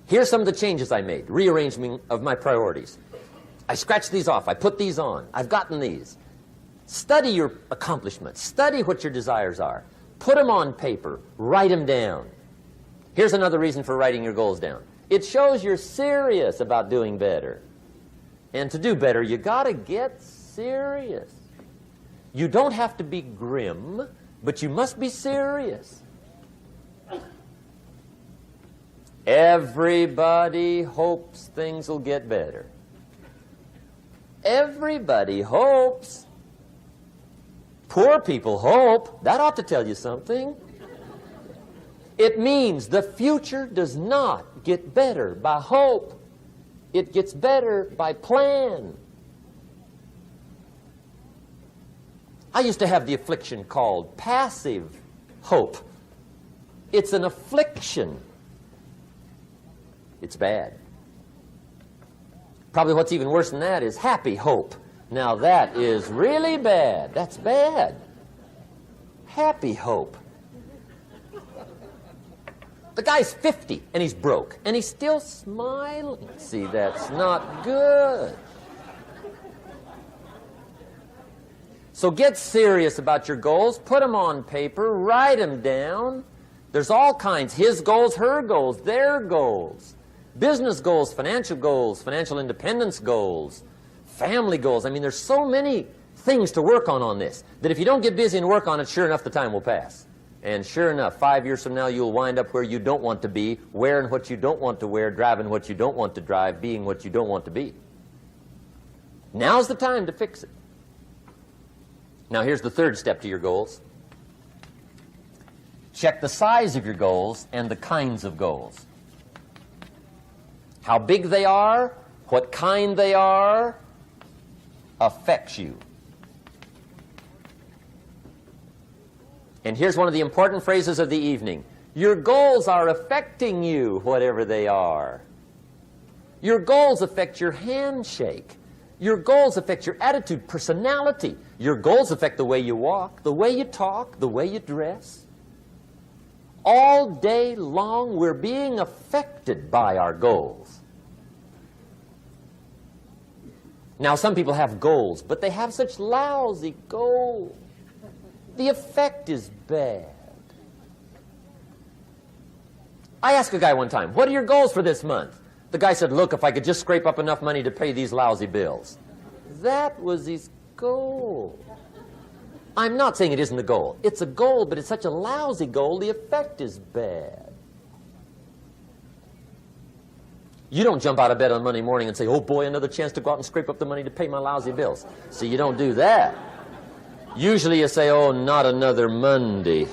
Here's some of the changes I made, rearrangement of my priorities. I scratched these off. I put these on. I've gotten these. Study your accomplishments. Study what your desires are. Put them on paper. Write them down. Here's another reason for writing your goals down. It shows you're serious about doing better. And to do better, you got to get serious. You don't have to be grim, but you must be serious. Everybody hopes things will get better. Everybody hopes. Poor people hope. That ought to tell you something. It means the future does not get better by hope. It gets better by plan. I used to have the affliction called passive hope. It's an affliction. It's bad. Probably what's even worse than that is happy hope. Now that is really bad. That's bad. Happy hope. The guy's 50 and he's broke and he's still smiling. See, that's not good. So get serious about your goals. Put them on paper. Write them down. There's all kinds. His goals, her goals, their goals. Business goals, financial independence goals, family goals. I mean, there's so many things to work on this that if you don't get busy and work on it, sure enough, the time will pass. And sure enough, 5 years from now, you'll wind up where you don't want to be, wearing what you don't want to wear, driving what you don't want to drive, being what you don't want to be. Now's the time to fix it. Now, here's the third step to your goals. Check the size of your goals and the kinds of goals. How big they are, what kind they are, affects you. And here's one of the important phrases of the evening. Your goals are affecting you, whatever they are. Your goals affect your handshake. Your goals affect your attitude, personality. Your goals affect the way you walk, the way you talk, the way you dress. All day long, we're being affected by our goals. Now, some people have goals, but they have such lousy goals. The effect is bad. I asked a guy one time, what are your goals for this month? The guy said, look, if I could just scrape up enough money to pay these lousy bills. That was his goal. I'm not saying it isn't a goal. It's a goal, but it's such a lousy goal, the effect is bad. You don't jump out of bed on Monday morning and say, oh boy, another chance to go out and scrape up the money to pay my lousy bills. See, you don't do that. Usually you say, oh, not another Monday.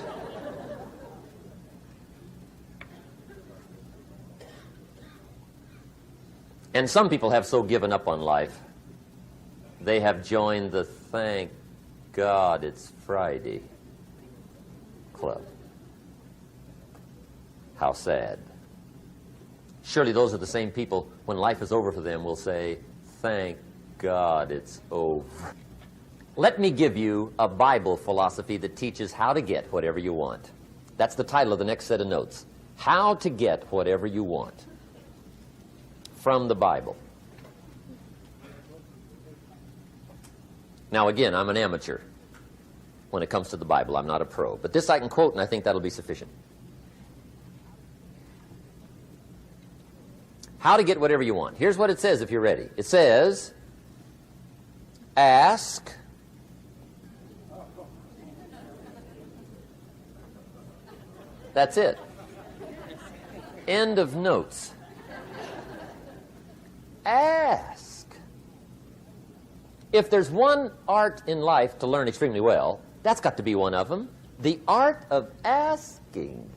And some people have so given up on life, they have joined the thank God it's Friday club. How sad. Surely those are the same people, when life is over for them, will say, thank God it's over. Let me give you a Bible philosophy that teaches how to get whatever you want. That's the title of the next set of notes. How to get whatever you want. From the Bible. Now again, I'm an amateur when it comes to the Bible. I'm not a pro. But this I can quote, and I think that'll be sufficient. How to get whatever you want. Here's what it says if you're ready. It says, ask, that's it. End of notes. Ask. If there's one art in life to learn extremely well, that's got to be one of them. The art of asking.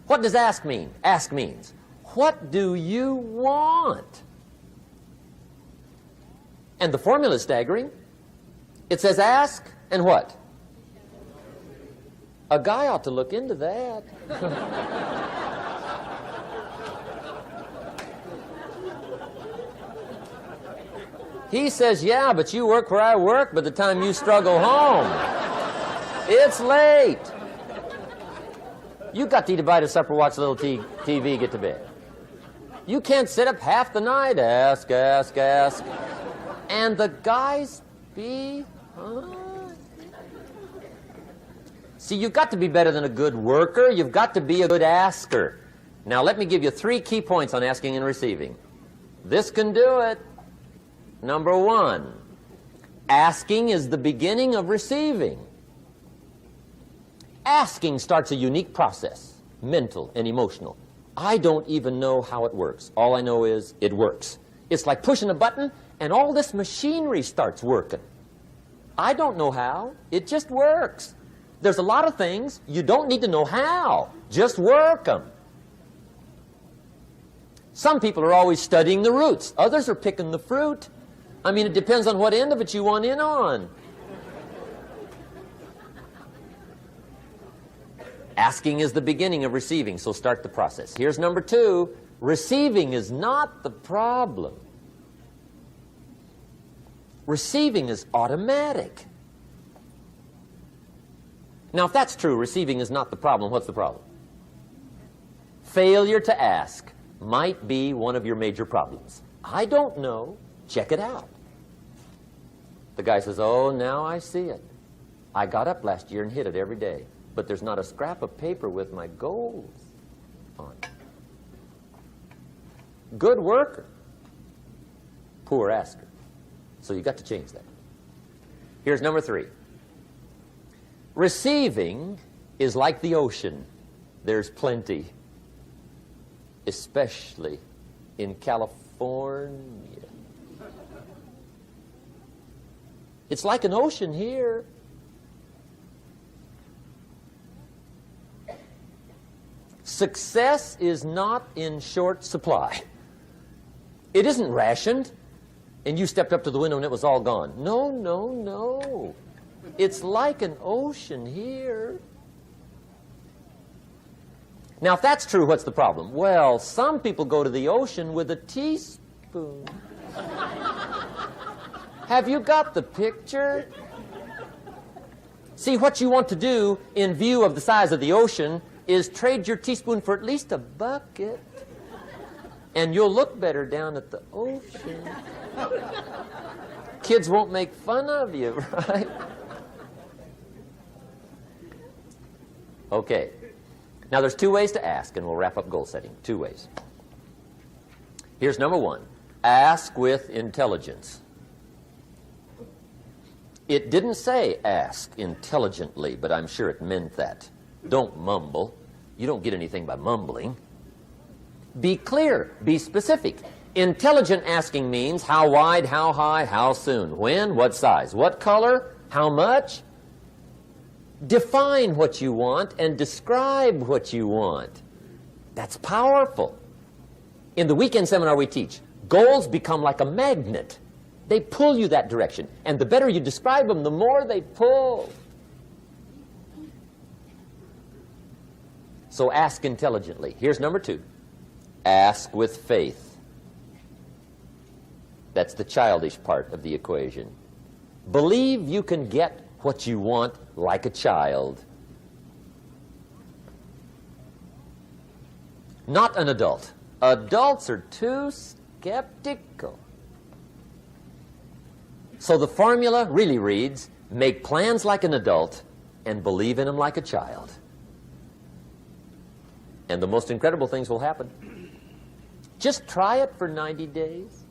What does ask mean? Ask means, what do you want? And the formula is staggering. It says ask and what? A guy ought to look into that. He says, yeah, but you work where I work. By the time you struggle home, it's late. You got to eat a bite of supper, watch a little TV, get to bed. You can't sit up half the night, ask. And the guys be... See, you've got to be better than a good worker. You've got to be a good asker. Now, let me give you 3 key points on asking and receiving. This can do it. Number 1, asking is the beginning of receiving. Asking starts a unique process, mental and emotional. I don't even know how it works. All I know is it works. It's like pushing a button and all this machinery starts working. I don't know how. It just works. There's a lot of things you don't need to know how. Just work them. Some people are always studying the roots. Others are picking the fruit. I mean, it depends on what end of it you want in on. Asking is the beginning of receiving, so start the process. Here's number 2. Receiving is not the problem. Receiving is automatic. Now, if that's true, receiving is not the problem, what's the problem? Failure to ask might be one of your major problems. I don't know. Check it out. The guy says, oh, now I see it. I got up last year and hit it every day, but there's not a scrap of paper with my goals on it. Good worker, poor asker. So you got to change that. Here's number 3. Receiving is like the ocean. There's plenty, especially in California. It's like an ocean here. Success is not in short supply. It isn't rationed, and you stepped up to the window and it was all gone. No, no, no. It's like an ocean here. Now, if that's true, what's the problem? Well, some people go to the ocean with a teaspoon. Have you got the picture? See, what you want to do in view of the size of the ocean is trade your teaspoon for at least a bucket, and you'll look better down at the ocean. Kids won't make fun of you, right? Okay. Now, there's 2 ways to ask, and we'll wrap up goal setting. 2 ways. Here's number 1. Ask with intelligence. It didn't say ask intelligently, but I'm sure it meant that. Don't mumble. You don't get anything by mumbling. Be clear. Be specific. Intelligent asking means how wide, how high, how soon, when, what size, what color, how much. Define what you want and describe what you want. That's powerful. In the weekend seminar we teach, goals become like a magnet. They pull you that direction. And the better you describe them, the more they pull. So ask intelligently. Here's number 2. Ask with faith. That's the childish part of the equation. Believe you can get what you want like a child. Not an adult. Adults are too skeptical. So the formula really reads, make plans like an adult and believe in them like a child. And the most incredible things will happen. Just try it for 90 days.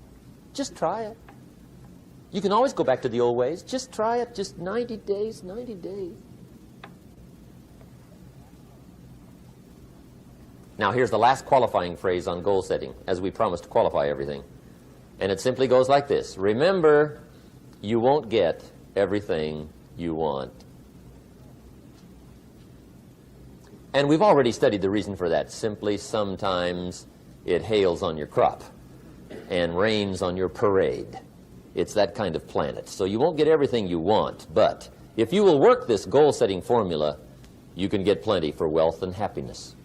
Just try it. You can always go back to the old ways. Just try it. Just 90 days, 90 days. Now, here's the last qualifying phrase on goal setting, as we promised to qualify everything. And it simply goes like this. Remember, you won't get everything you want. And we've already studied the reason for that. Simply, sometimes it hails on your crop and rains on your parade. It's that kind of planet. So you won't get everything you want, but if you will work this goal-setting formula, you can get plenty for wealth and happiness.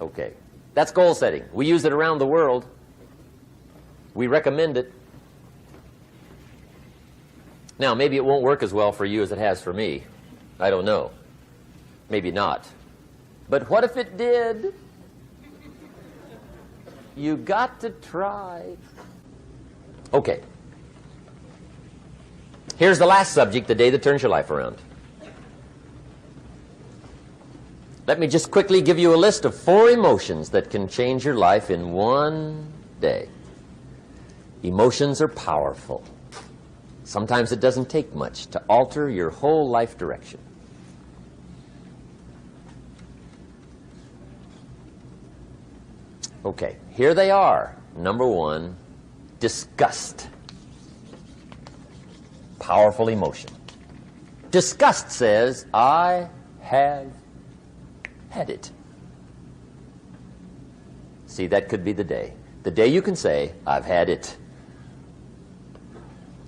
Okay, that's goal setting. We use it around the world. We recommend it. Now, maybe it won't work as well for you as it has for me. I don't know. Maybe not. But what if it did? You got to try. Okay. Here's the last subject, the day that turns your life around. Let me just quickly give you a list of 4 emotions that can change your life in one day. Emotions are powerful. Sometimes it doesn't take much to alter your whole life direction. Okay, here they are. Number 1, disgust. Powerful emotion. Disgust says, I have had it. See, that could be the day. The day you can say, I've had it.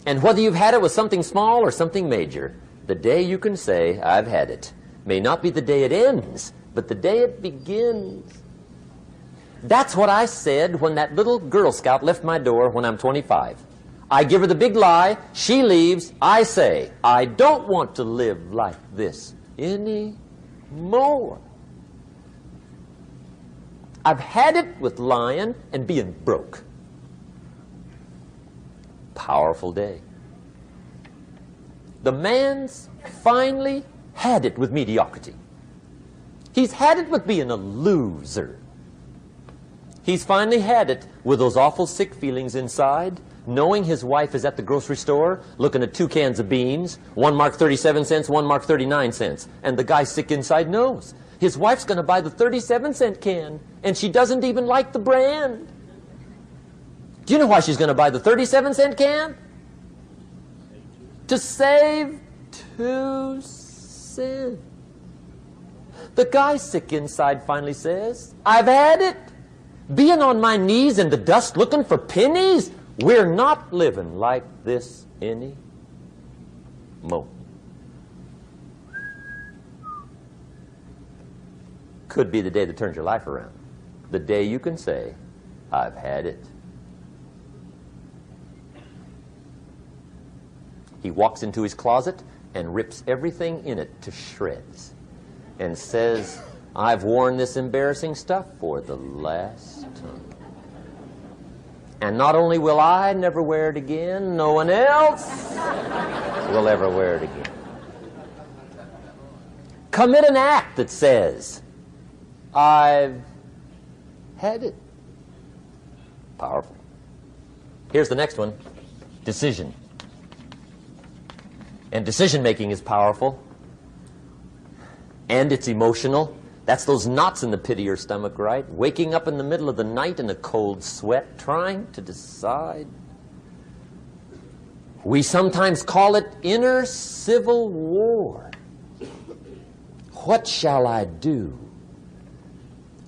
And whether you've had it with something small or something major, the day you can say, I've had it, may not be the day it ends, but the day it begins. That's what I said when that little Girl Scout left my door when I'm 25. I give her the big lie, she leaves, I say, I don't want to live like this anymore. I've had it with lying and being broke. Powerful day. The man's finally had it with mediocrity. He's had it with being a loser. He's finally had it with those awful sick feelings inside, knowing his wife is at the grocery store looking at 2 cans of beans, one marked 37 cents, one marked 39 cents. And the guy sick inside knows his wife's going to buy the 37-cent can, and she doesn't even like the brand. Do you know why she's going to buy the 37-cent can? To save 2 cents. The guy sick inside finally says, I've had it. Being on my knees in the dust looking for pennies? We're not living like this anymore. Could be the day that turns your life around. The day you can say, I've had it. He walks into his closet and rips everything in it to shreds and says, I've worn this embarrassing stuff for the last time. And not only will I never wear it again, no one else will ever wear it again. Commit an act that says, I've had it. Powerful. Here's the next one, decision. And decision-making is powerful. And it's emotional. That's those knots in the pit of your stomach, right? Waking up in the middle of the night in a cold sweat, trying to decide. We sometimes call it inner civil war. What shall I do?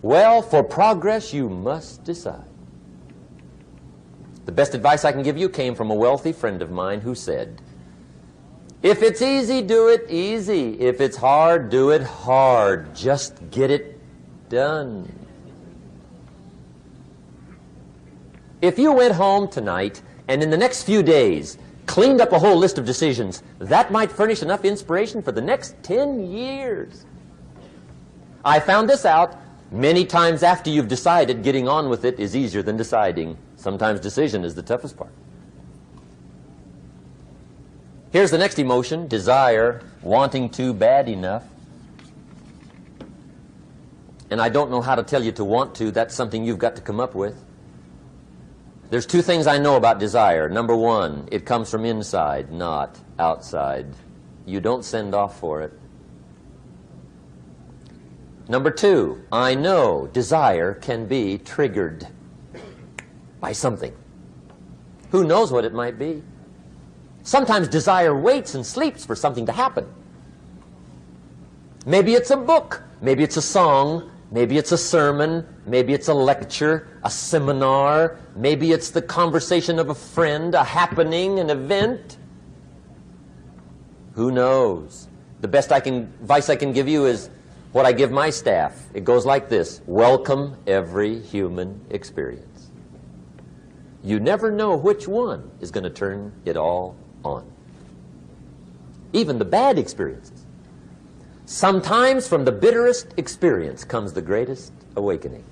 Well, for progress, you must decide. The best advice I can give you came from a wealthy friend of mine who said, if it's easy, do it easy. If it's hard, do it hard. Just get it done. If you went home tonight and in the next few days cleaned up a whole list of decisions, that might furnish enough inspiration for the next 10 years. I found this out many times after you've decided. Getting on with it is easier than deciding. Sometimes decision is the toughest part. Here's the next emotion, desire, wanting to bad enough. And I don't know how to tell you to want to. That's something you've got to come up with. There's 2 things I know about desire. Number 1, it comes from inside, not outside. You don't send off for it. Number 2, I know desire can be triggered by something. Who knows what it might be? Sometimes desire waits and sleeps for something to happen. Maybe it's a book, maybe it's a song, maybe it's a sermon, maybe it's a lecture, a seminar, maybe it's the conversation of a friend, a happening, an event. Who knows? The best advice I can give you is what I give my staff. It goes like this: welcome every human experience. You never know which one is going to turn it all on. Even the bad experiences. Sometimes from the bitterest experience comes the greatest awakening.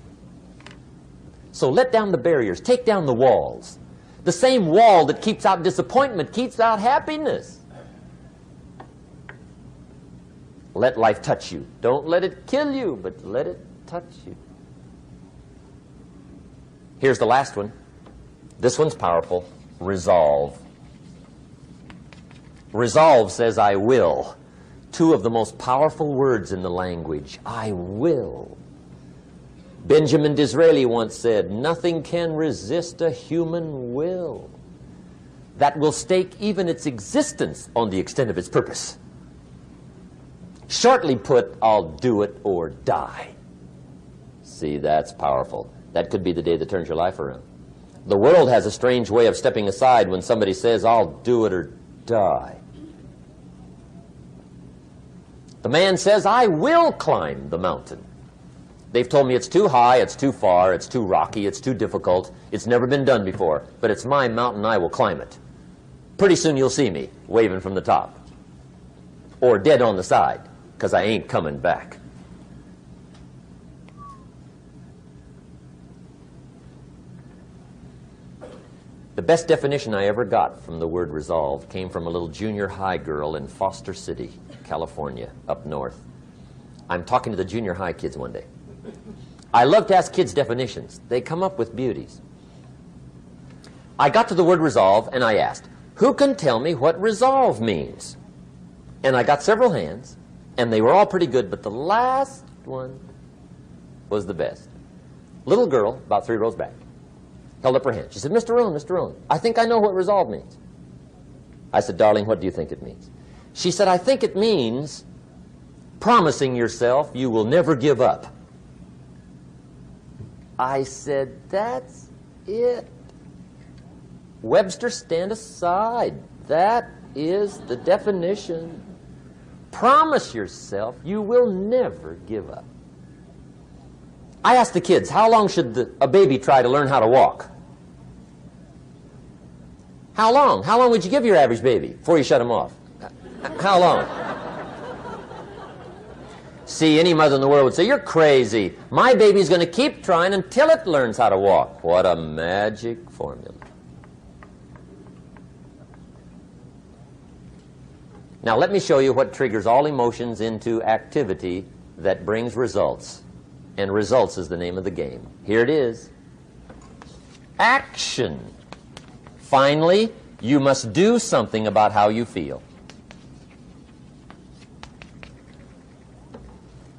So let down the barriers, take down the walls. The same wall that keeps out disappointment keeps out happiness. Let life touch you. Don't let it kill you, but let it touch you. Here's the last one. This one's powerful. Resolve. Resolve says, I will. Two of the most powerful words in the language. I will. Benjamin Disraeli once said, nothing can resist a human will that will stake even its existence on the extent of its purpose. Shortly put, I'll do it or die. See, that's powerful. That could be the day that turns your life around. The world has a strange way of stepping aside when somebody says, I'll do it or die. The man says, I will climb the mountain. They've told me it's too high, it's too far, it's too rocky, it's too difficult, it's never been done before, but it's my mountain, I will climb it. Pretty soon you'll see me waving from the top. Or dead on the side, because I ain't coming back. The best definition I ever got from the word resolve came from a little junior high girl in Foster City, California, up north. I'm talking to the junior high kids one day. I love to ask kids definitions. They come up with beauties. I got to the word resolve and I asked, who can tell me what resolve means? And I got several hands, and they were all pretty good, but the last one was the best. Little girl, about 3 rows back, held up her hand. She said, Mr. Rohn, I think I know what resolve means. I said, darling, what do you think it means? She said, I think it means promising yourself you will never give up. I said, that's it. Webster, stand aside. That is the definition. Promise yourself you will never give up. I asked the kids, how long should a baby try to learn how to walk? How long? How long would you give your average baby before you shut him off? How long? See, any mother in the world would say, you're crazy. My baby's going to keep trying until it learns how to walk. What a magic formula. Now let me show you what triggers all emotions into activity that brings results. And results is the name of the game. Here it is. Action. Finally, you must do something about how you feel.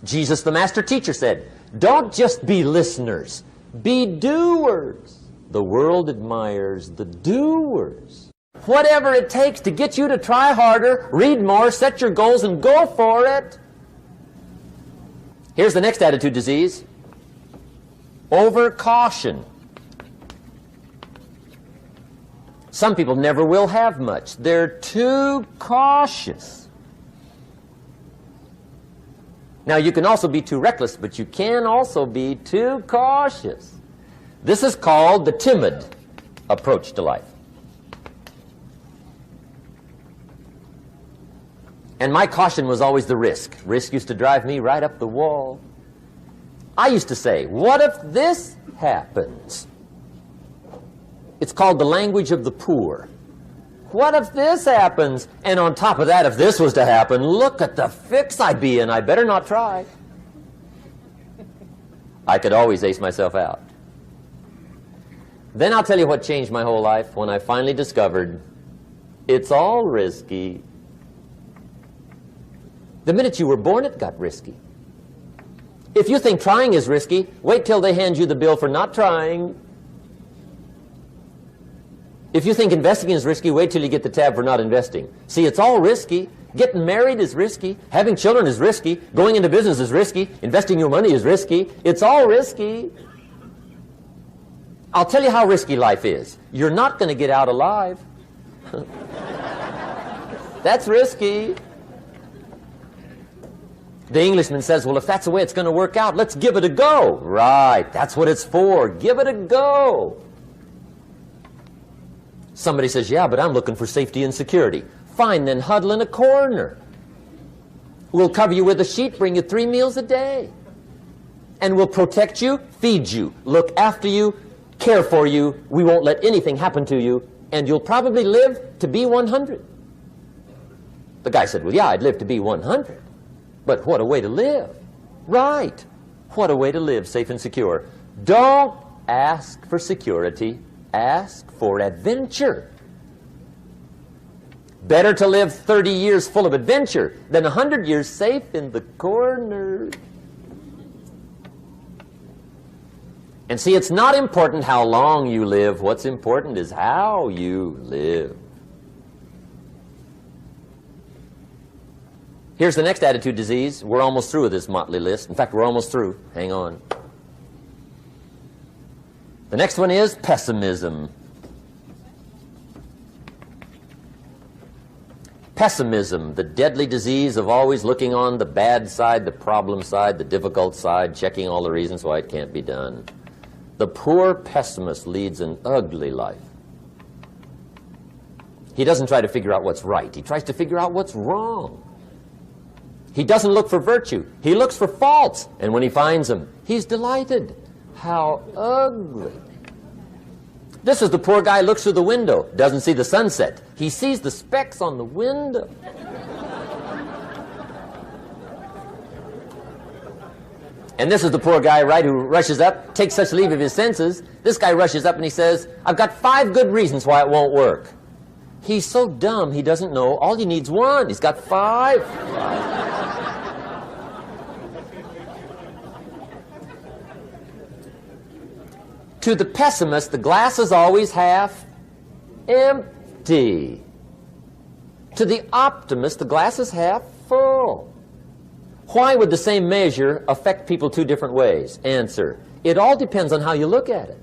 Jesus, the master teacher, said, don't just be listeners, be doers. The world admires the doers. Whatever it takes to get you to try harder, read more, set your goals, and go for it. Here's the next attitude disease. Over-caution. Some people never will have much. They're too cautious. Now, you can also be too reckless, but you can also be too cautious. This is called the timid approach to life. And my caution was always the risk. Risk used to drive me right up the wall. I used to say, what if this happens? It's called the language of the poor. What if this happens? And on top of that, if this was to happen, look at the fix I'd be in. I better not try. I could always ace myself out. Then I'll tell you what changed my whole life when I finally discovered it's all risky. The minute you were born, it got risky. If you think trying is risky, wait till they hand you the bill for not trying. If you think investing is risky, wait till you get the tab for not investing. See, it's all risky. Getting married is risky. Having children is risky. Going into business is risky. Investing your money is risky. It's all risky. I'll tell you how risky life is. You're not going to get out alive. That's risky. The Englishman says, well, if that's the way it's going to work out, let's give it a go. Right, that's what it's for. Give it a go. Somebody says, yeah, but I'm looking for safety and security. Fine, then huddle in a corner. We'll cover you with a sheet, bring you 3 meals a day. And we'll protect you, feed you, look after you, care for you. We won't let anything happen to you. And you'll probably live to be 100. The guy said, well, yeah, I'd live to be 100. But what a way to live. Right. What a way to live, safe and secure. Don't ask for security. Ask for adventure. Better to live 30 years full of adventure than 100 years safe in the corner. And see, it's not important how long you live. What's important is how you live. Here's the next attitude disease. We're almost through with this motley list. In fact, we're almost through. Hang on. The next one is pessimism. Pessimism, the deadly disease of always looking on the bad side, the problem side, the difficult side, checking all the reasons why it can't be done. The poor pessimist leads an ugly life. He doesn't try to figure out what's right. He tries to figure out what's wrong. He doesn't look for virtue. He looks for faults. And when he finds them, he's delighted. How ugly. This is the poor guy who looks through the window, doesn't see the sunset. He sees the specks on the window. And this is the poor guy, right, who rushes up, takes such leave of his senses. This guy rushes up and he says, I've got 5 good reasons why it won't work. He's so dumb he doesn't know all he needs 1. He's got 5. To the pessimist, the glass is always half empty. To the optimist, the glass is half full. Why would the same measure affect people 2 different ways? Answer, it all depends on how you look at it.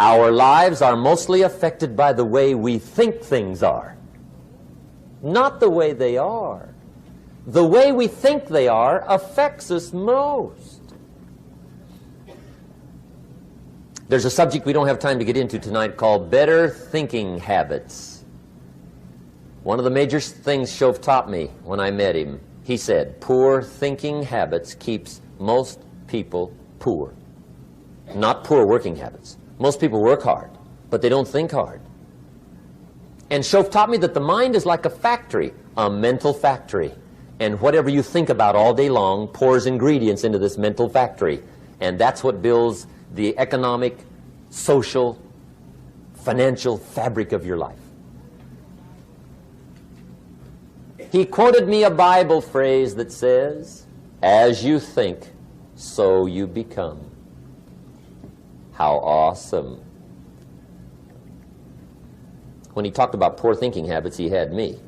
Our lives are mostly affected by the way we think things are, not the way they are. The way we think they are affects us most. There's a subject we don't have time to get into tonight called better thinking habits. One of the major things Shove taught me when I met him, he said, poor thinking habits keeps most people poor. Not poor working habits. Most people work hard, but they don't think hard. And Shove taught me that the mind is like a factory, a mental factory. And whatever you think about all day long pours ingredients into this mental factory. And that's what builds the economic, social, financial fabric of your life. He quoted me a Bible phrase that says, as you think, so you become. How awesome. When he talked about poor thinking habits, he had me.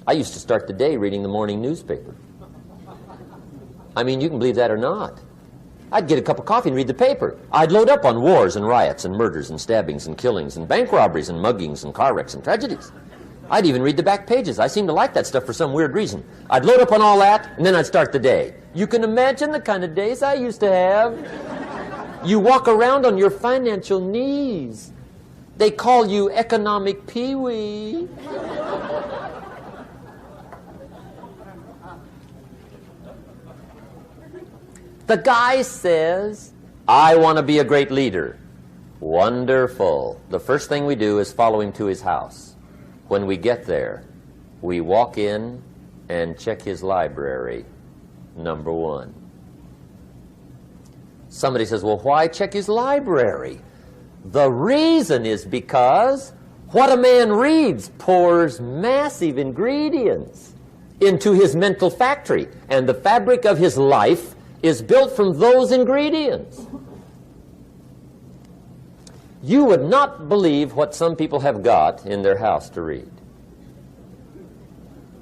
I used to start the day reading the morning newspaper. I mean, you can believe that or not. I'd get a cup of coffee and read the paper. I'd load up on wars and riots and murders and stabbings and killings and bank robberies and muggings and car wrecks and tragedies. I'd even read the back pages. I seem to like that stuff for some weird reason. I'd load up on all that, and then I'd start the day. You can imagine the kind of days I used to have. You walk around on your financial knees. They call you economic peewee. The guy says, I want to be a great leader. Wonderful. The first thing we do is follow him to his house. When we get there, we walk in and check his library, number 1. Somebody says, well, why check his library? The reason is because what a man reads pours massive ingredients into his mental factory, and the fabric of his life is built from those ingredients. You would not believe what some people have got in their house to read.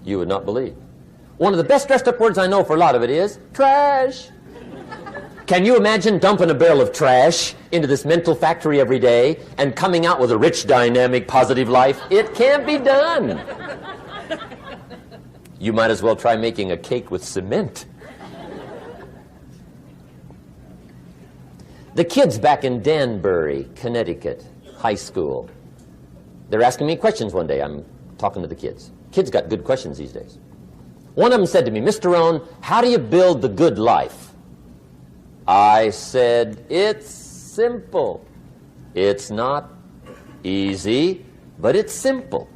You would not believe. One of the best dressed up words I know for a lot of it is trash. Can you imagine dumping a barrel of trash into this mental factory every day and coming out with a rich, dynamic, positive life? It can't be done. You might as well try making a cake with cement. The kids back in Danbury, Connecticut, high school, they're asking me questions one day. I'm talking to the kids. Kids got good questions these days. One of them said to me, Mr. Rohn, how do you build the good life? I said, it's simple. It's not easy, but it's simple.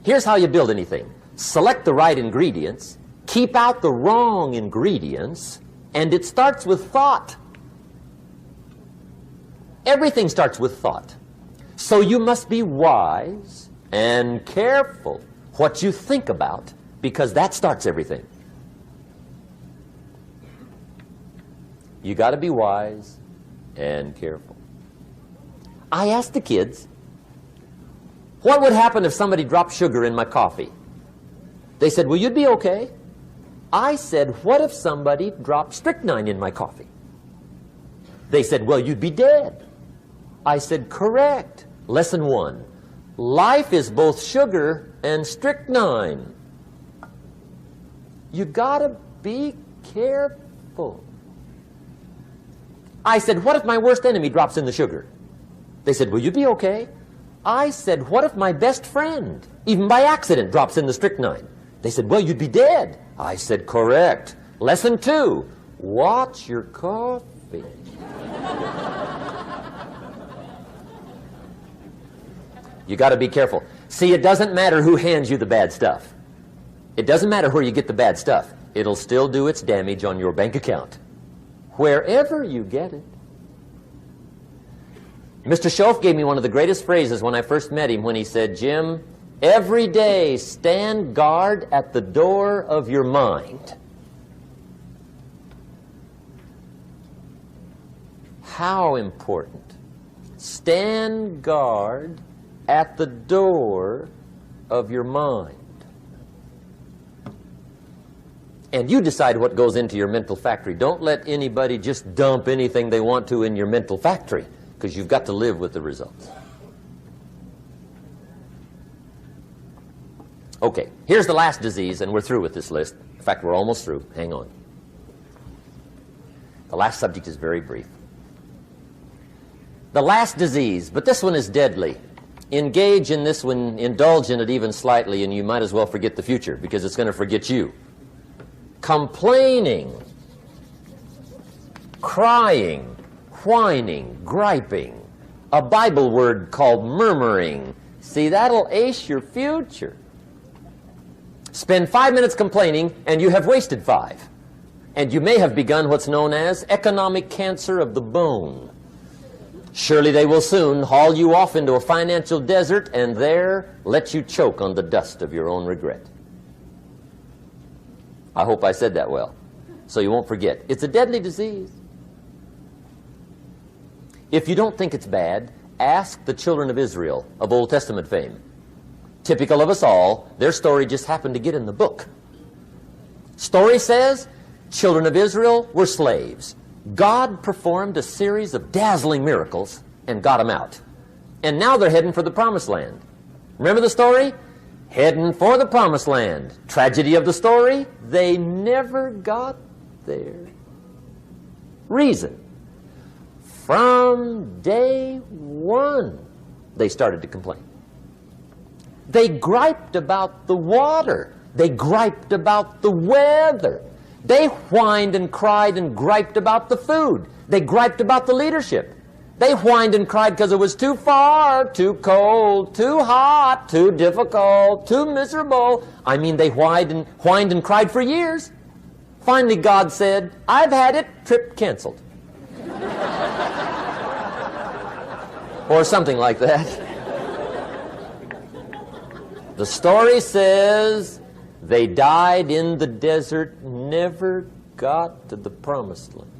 Here's how you build anything. Select the right ingredients, keep out the wrong ingredients, and it starts with thought. Everything starts with thought. So you must be wise and careful what you think about, because that starts everything. You got to be wise and careful. I asked the kids, what would happen if somebody dropped sugar in my coffee? They said, well, you'd be okay. I said, what if somebody dropped strychnine in my coffee? They said, well, you'd be dead. I said, correct. Lesson 1. Life is both sugar and strychnine. You gotta be careful. I said, what if my worst enemy drops in the sugar? They said, will you be okay? I said, what if my best friend, even by accident, drops in the strychnine? They said, well, you'd be dead. I said, correct. Lesson 2, watch your coffee. You got to be careful. See, it doesn't matter who hands you the bad stuff. It doesn't matter where you get the bad stuff. It'll still do its damage on your bank account, wherever you get it. Mr. Schoaf gave me one of the greatest phrases when I first met him when he said, Jim, every day stand guard at the door of your mind. How important. Stand guard at the door of your mind. And you decide what goes into your mental factory. Don't let anybody just dump anything they want to in your mental factory, because you've got to live with the results. Okay, here's the last disease, and we're through with this list. In fact, we're almost through. Hang on. The last subject is very brief. The last disease, but this one is deadly. Engage in this one, indulge in it even slightly, and you might as well forget the future, because it's going to forget you. Complaining, crying, whining, griping, a Bible word called murmuring. See, that'll ace your future. Spend 5 minutes complaining, and you have wasted 5. And you may have begun what's known as economic cancer of the bone. Surely they will soon haul you off into a financial desert and there let you choke on the dust of your own regret. I hope I said that well, so you won't forget. It's a deadly disease. If you don't think it's bad, ask the children of Israel of Old Testament fame. Typical of us all, their story just happened to get in the book. Story says, children of Israel were slaves. God performed a series of dazzling miracles and got them out. And now they're heading for the promised land. Remember the story? Heading for the promised land. Tragedy of the story, they never got there. Reason. From day one, they started to complain. They griped about the water. They griped about the weather. They whined and cried and griped about the food. They griped about the leadership. They whined and cried because it was too far, too cold, too hot, too difficult, too miserable. I mean, they whined and cried for years. Finally, God said, I've had it, trip canceled. Or something like that. The story says they died in the desert, never got to the promised land.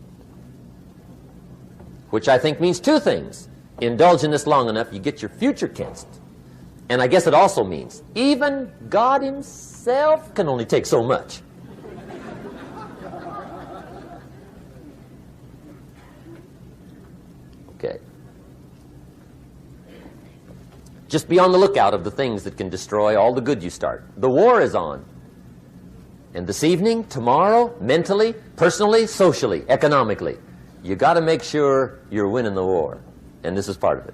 Which I think means 2 things. Indulge in this long enough, you get your future canceled. And I guess it also means even God himself can only take so much. Okay. Just be on the lookout of the things that can destroy all the good you start. The war is on. And this evening, tomorrow, mentally, personally, socially, economically, you got to make sure you're winning the war. And this is part of it.